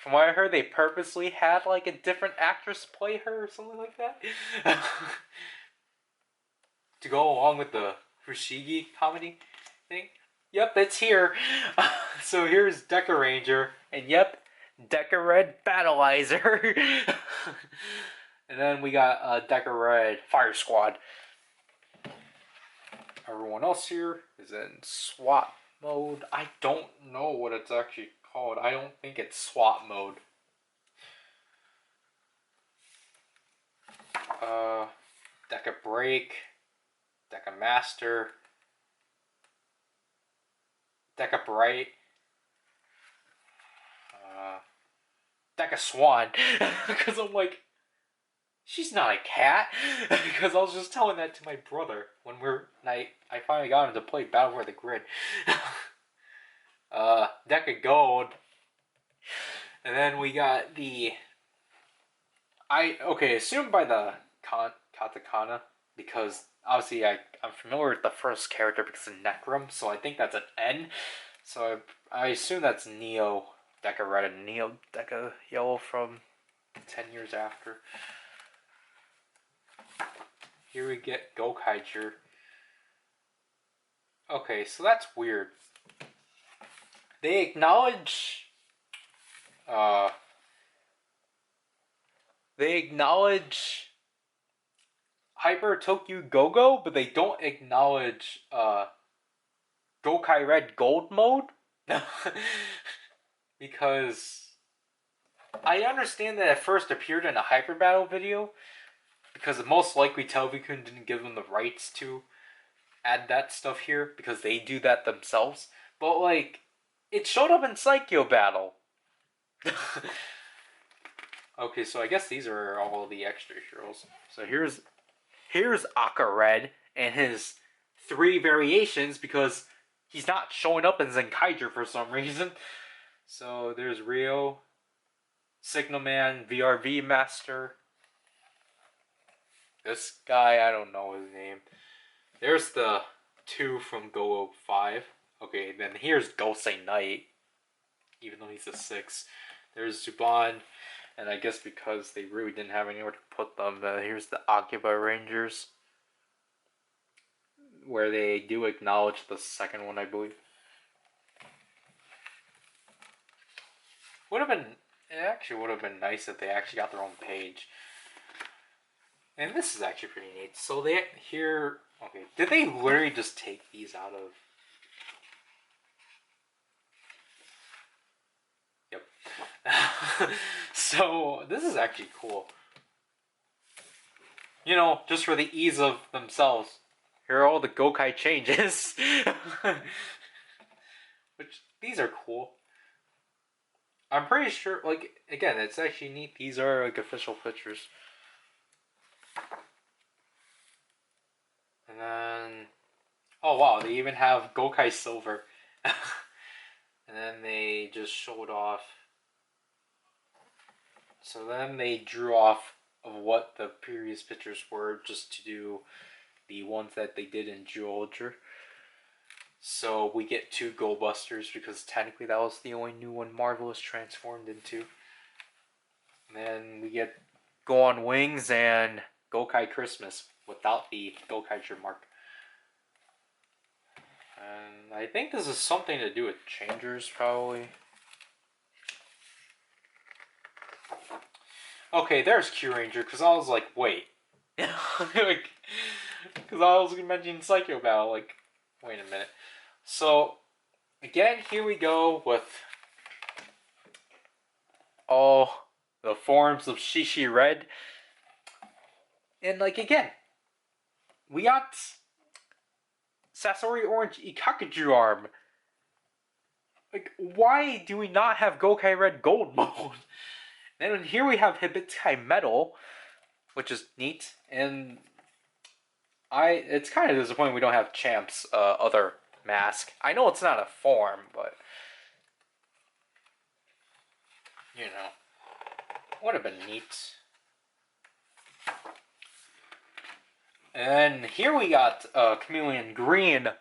from what I heard, they purposely had like a different actress play her or something like that to go along with the Fushigi comedy thing. Yep, it's here. So here's Deca Ranger, and yep, Deca Red Battleizer. And then we got Deca Red Fire Squad. Everyone else here is in SWAT mode. I don't know what it's actually called. I don't think it's SWAT mode. Deca Break, Deca Master, Deca Bright, Deca Swan. Because I'm like, she's not a cat. Because I was just telling that to my brother when I finally got him to play Battle for the Grid. Deca Gold. And then we got the... assumed by the katakana, because obviously I'm familiar with the first character because of Necrum, so I think that's an N. So I assume that's Neo Deca Red and Neo Deca Yellow from 10 years after. here we get Gokaiger. Okay, so that's weird. They acknowledge Hyper Tokyo Go-Go, but they don't acknowledge Gokai Red Gold mode. Because I understand that it first appeared in a Hyper Battle video, because most likely Televicon didn't give them the rights to add that stuff here, because they do that themselves. But like, it showed up in Psycho Battle. Okay, so I guess these are all the extra heroes. So here's Aka Red and his 3 variations, because he's not showing up in Zenkaiger for some reason. So there's Rio, Signal Man, VRV Master. This guy, I don't know his name. There's the 2 from Go 5. Okay, then here's Gosei Knight, even though he's a 6. There's Zuban, and I guess because they really didn't have anywhere to put them, here's the Ava Rangers, where they do acknowledge the second one, I believe. It actually would have been nice if they actually got their own page. And this is actually pretty neat. So they here, okay, did they literally just take these out of? Yep. So this is actually cool. You know, just for the ease of themselves. Here are all the Gokai Changes. Which, these are cool. I'm pretty sure, like, again, it's actually neat. These are, like, official pictures. And then, oh wow, they even have Gokai Silver. And then they just showed off. So then they drew off of what the previous pictures were, just to do the ones that they did in Geolger. So we get 2 Go Busters, because technically that was the only new one Marvel is transformed into. And then we get Go on Wings and Gokai Christmas without the Gokaiger mark. And I think this is something to do with Changers, probably. Okay, there's Q Ranger, because I was like, wait. Like, because I was mentioning Psycho Battle, like, wait a minute. So, again, here we go with all the forms of Shishi Red. And, like, again, we got Sasori Orange Ikakuju arm. Like, why do we not have Gokai Red Gold mode? And here we have Hibitai Metal, which is neat. And it's kind of disappointing we don't have Champ's other mask. I know it's not a form, but you know, would have been neat. And here we got Chameleon Green,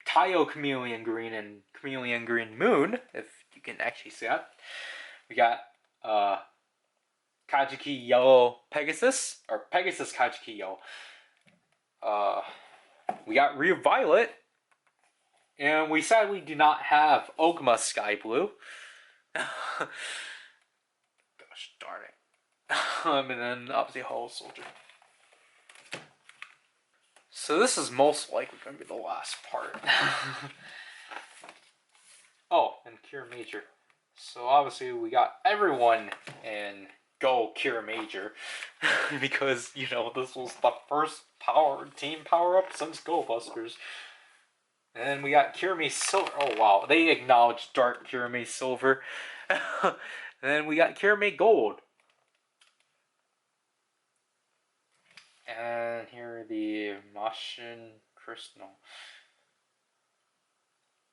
Tayo Chameleon Green, and Chameleon Green Moon, if you can actually see that. We got Kajiki Yellow Pegasus, or Pegasus Kajiki Yellow. We got Rio Violet, and we sadly do not have Ogma Sky Blue. Gosh darn it. And then obviously Hollow Soldier. So this is most likely going to be the last part. Oh, and Cure Major. So obviously we got everyone in Go Cure Major. Because, you know, this was the first team power-up since Go Busters. And then we got Kirame Silver. Oh wow, they acknowledged Dark Kirame Silver. And then we got Kirame Gold. And here are the Mashin Crystal.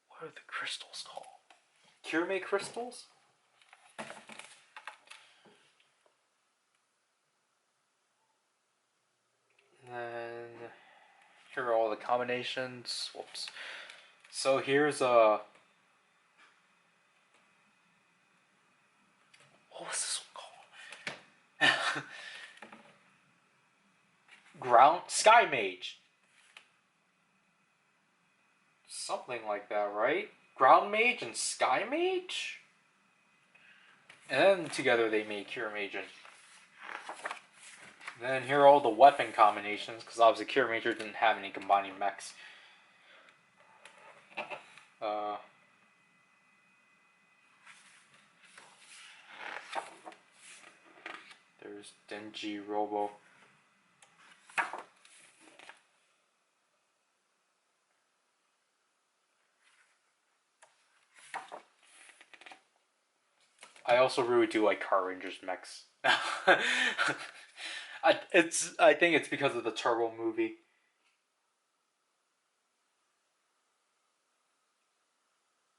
What are the crystals called? Kirame crystals? And then here are all the combinations. Whoops. So here's a. What was this one called? Ground Sky Mage. Something like that, right? Ground Mage and Sky Mage? And then together they made Cure Major. Then here are all the weapon combinations, because obviously Cure Major didn't have any combining mechs. There's Denji Robo. I also really do like Car Rangers mechs. I think it's because of the Turbo movie.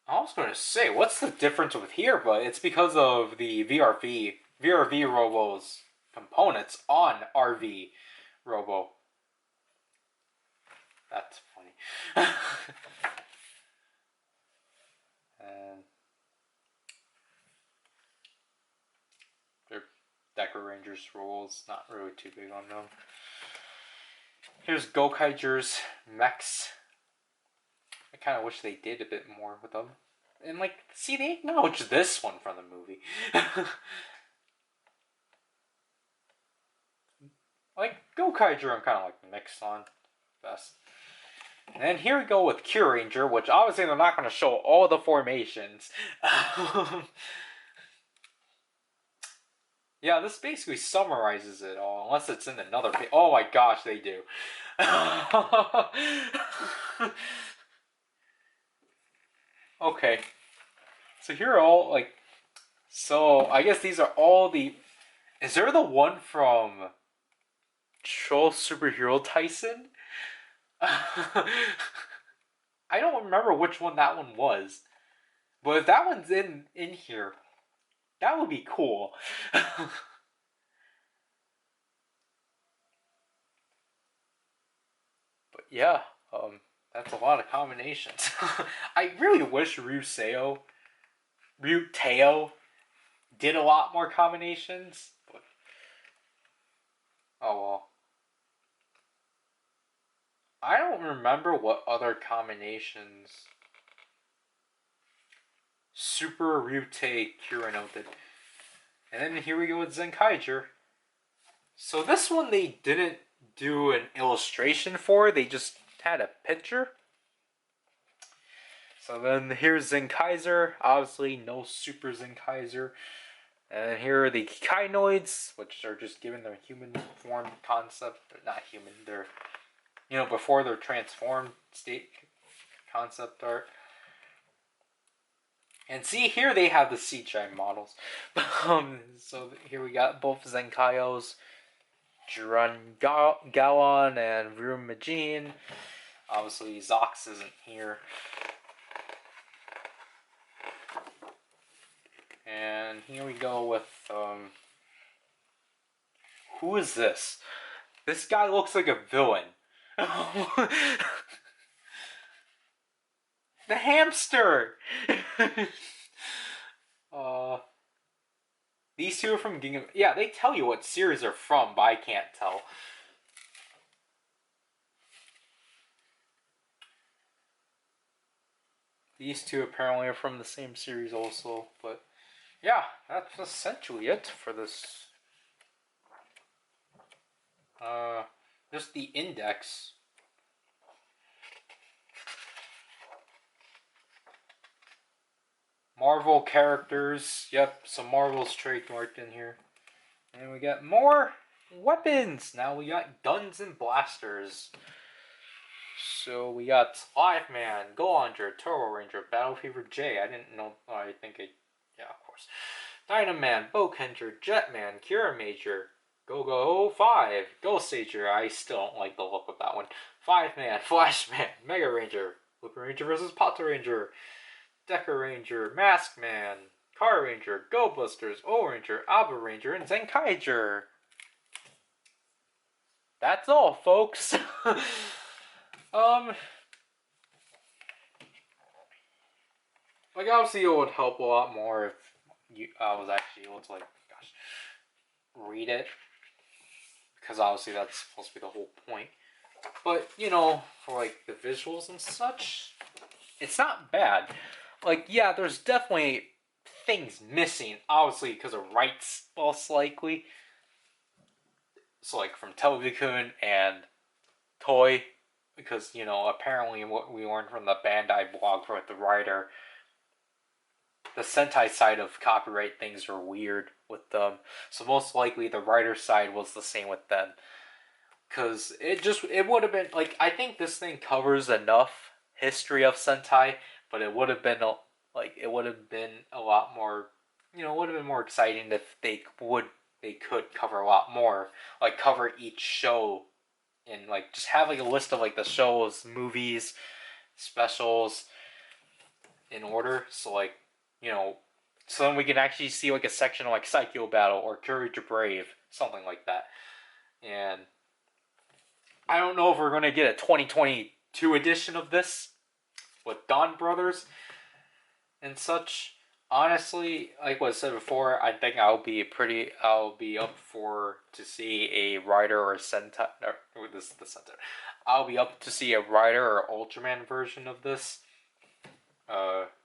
I was going to say, what's the difference with here? But it's because of the VRV Robo's components on RV Robo. That's funny. And their Decker Rangers roles, not really too big on them. Here's Gokaiger's mechs. I kind of wish they did a bit more with them. And like, see, they acknowledge this one from the movie. Like, Gokaiger I'm kind of like mixed on best. And then here we go with Cure Ranger, which obviously they're not going to show all the formations. Yeah, this basically summarizes it all, unless it's in another page. Oh my gosh, they do. Okay. So here are all, like... So, I guess these are all the... Is there the one from... Troll Superhero Tyson? I don't remember which one that one was. But if that one's in here, that would be cool. But yeah, that's a lot of combinations. I really wish Ryuteo did a lot more combinations. But oh well. I don't remember what other combinations Super Ryutei Kurano did. And then here we go with Zenkaiger. So this one they didn't do an illustration for, they just had a picture. So then here's Zenkaiger, obviously no Super Zenkaiger. And here are the Kainoids, which are just given their human form concept. They're not human, they're, you know, before their transformed state concept art. And see, here they have the CGI models. So here we got both Zenkaios, Jiran Gaon and Rumajin. Obviously, Zox isn't here. And here we go with, who is this? This guy looks like a villain. The hamster! These two are from Ginga Man. Yeah, they tell you what series they're from, but I can't tell. These two apparently are from the same series also, but yeah, that's essentially it for this. Just the index. Marvel characters. Yep, some Marvel's trademarked in here. And we got more weapons. Now we got guns and blasters. So we got Live Man, Gokaiger, Turbo Ranger, Battle Fever J. I didn't know. Oh, I think it. Yeah, of course. Dynaman, Bokenger, Jetman, Cure Major, Go 5, Gokaiger. I still don't like the look of that one. 5-Man, Flashman, Mega Ranger, Looper Ranger versus Pata Ranger, Decker Ranger, Mask Man, Car Ranger, Go Busters, O Ranger, Ava Ranger, and Zenkaiger. That's all, folks. Like, obviously it would help a lot more if I was actually able to, like, gosh, read it. because obviously that's supposed to be the whole point. But you know, for like the visuals and such, it's not bad. Like, yeah, there's definitely things missing, obviously because of rights, most likely. So like from Televicun and Toy, because you know apparently what we learned from the Bandai blog for the Ryder, the Sentai side of copyright things are weird with them. So most likely the Ryder side was the same with them. Cause it would have been like, I think this thing covers enough history of Sentai, but it would have been a lot more, you know, it would have been more exciting if they could cover a lot more, like cover each show and like just have like a list of like the shows, movies, specials in order. So like, you know, so then we can actually see like a section of like Psycho Battle or Courage to Brave, something like that. And I don't know if we're going to get a 2022 edition of this with Don Brothers and such. Honestly, like what I said before, I think I'll be up for to see a Ryder or Sentai. No, this is the Sentai. I'll be up to see a Ryder or Ultraman version of this.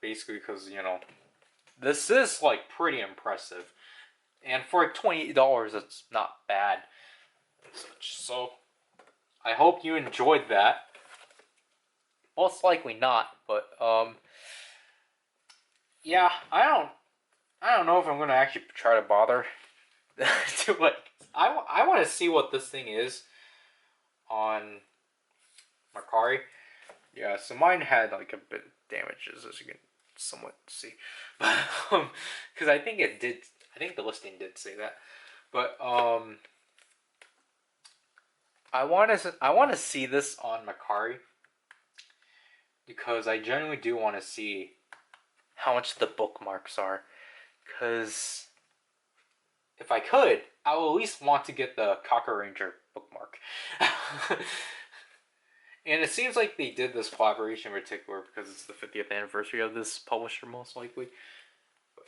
Basically because, you know, this is like pretty impressive, and for like $28, it's not bad. And such. So I hope you enjoyed that. Most likely not, but yeah, I don't know if I'm gonna actually try to bother to like. I want to see what this thing is on Mercari. Yeah, so mine had like a bit of damages, as you can somewhat see, but because I think it did. I think the listing did say that, but I want to see this on Mercari because I genuinely do want to see how much the bookmarks are. Because if I could, I would at least want to get the Gokai Ranger bookmark. And it seems like they did this collaboration in particular because it's the 50th anniversary of this publisher, most likely. But,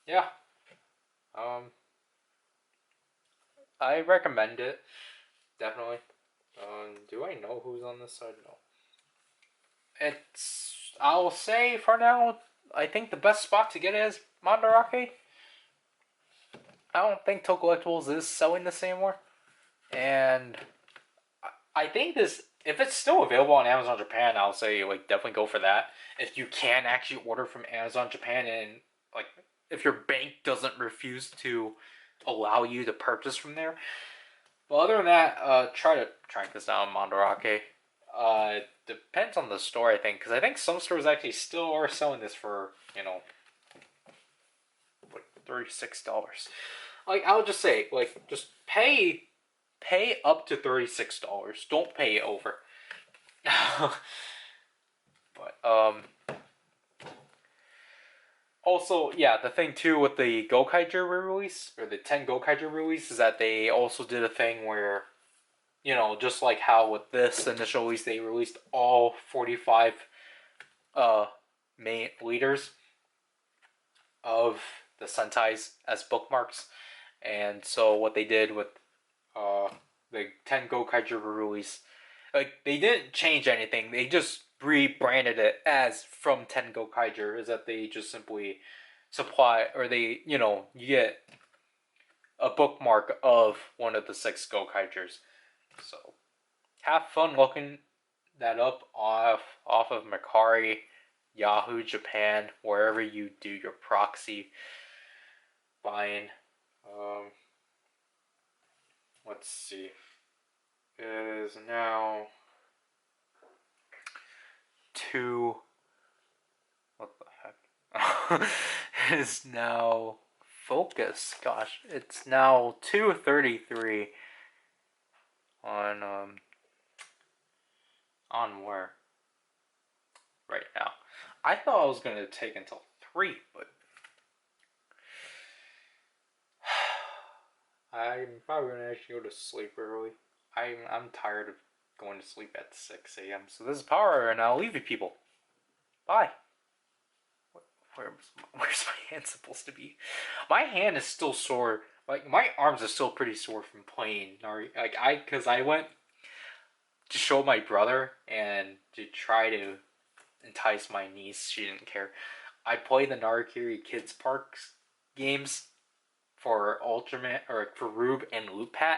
yeah. I recommend it. Definitely. Do I know who's on this side? No. I'll say for now, I think the best spot to get it is Mandarake. I don't think Toe Collectibles is selling this anymore. And I think this, if it's still available on Amazon Japan, I'll say like definitely go for that. If you can actually order from Amazon Japan, and like if your bank doesn't refuse to allow you to purchase from there. But other than that, try to track this down, Mandarake. Depends on the store, I think, because I think some stores actually still are selling this for, you know, like $36. Like, I would just say, like, just pay up to $36. Don't pay over. But also, yeah, the thing too with the Gokaiger re-release or the 10 Gokaiger release is that they also did a thing where, you know, just like how with this initial release they released all 45 main leaders of the Sentais as bookmarks. And so what they did with the 10 Gokaiger release, like they didn't change anything. They just rebranded it as from 10 Gokaiger, is that they just simply supply, or they, you know, you get a bookmark of one of the 6 Gokaigers. So have fun looking that up off of Mercari, Yahoo Japan, wherever you do your proxy buying. Let's see. It is now 2. What the heck? It is now focus. Gosh, it's now 2:33 on where? Right now. I thought I was gonna take until 3, but I'm probably gonna actually go to sleep early. I'm tired of going to sleep at 6 a.m. So this is PowerRider, and I'll leave you people. Bye. Where's my hand supposed to be? My hand is still sore Like my arms are still pretty sore from playing Naruto. Cause I went to show my brother and to try to entice my niece. She didn't care. I played the Narukiri Kids Parks games for Ultraman or for Rube and Lupat,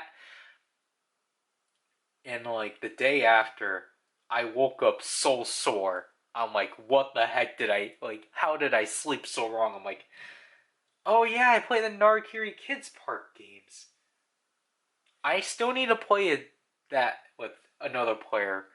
and like the day after, I woke up so sore. I'm like, what the heck did I like? How did I sleep so wrong? I'm like, oh yeah, I play the Narukiri Kids Park games. I still need to play that with another player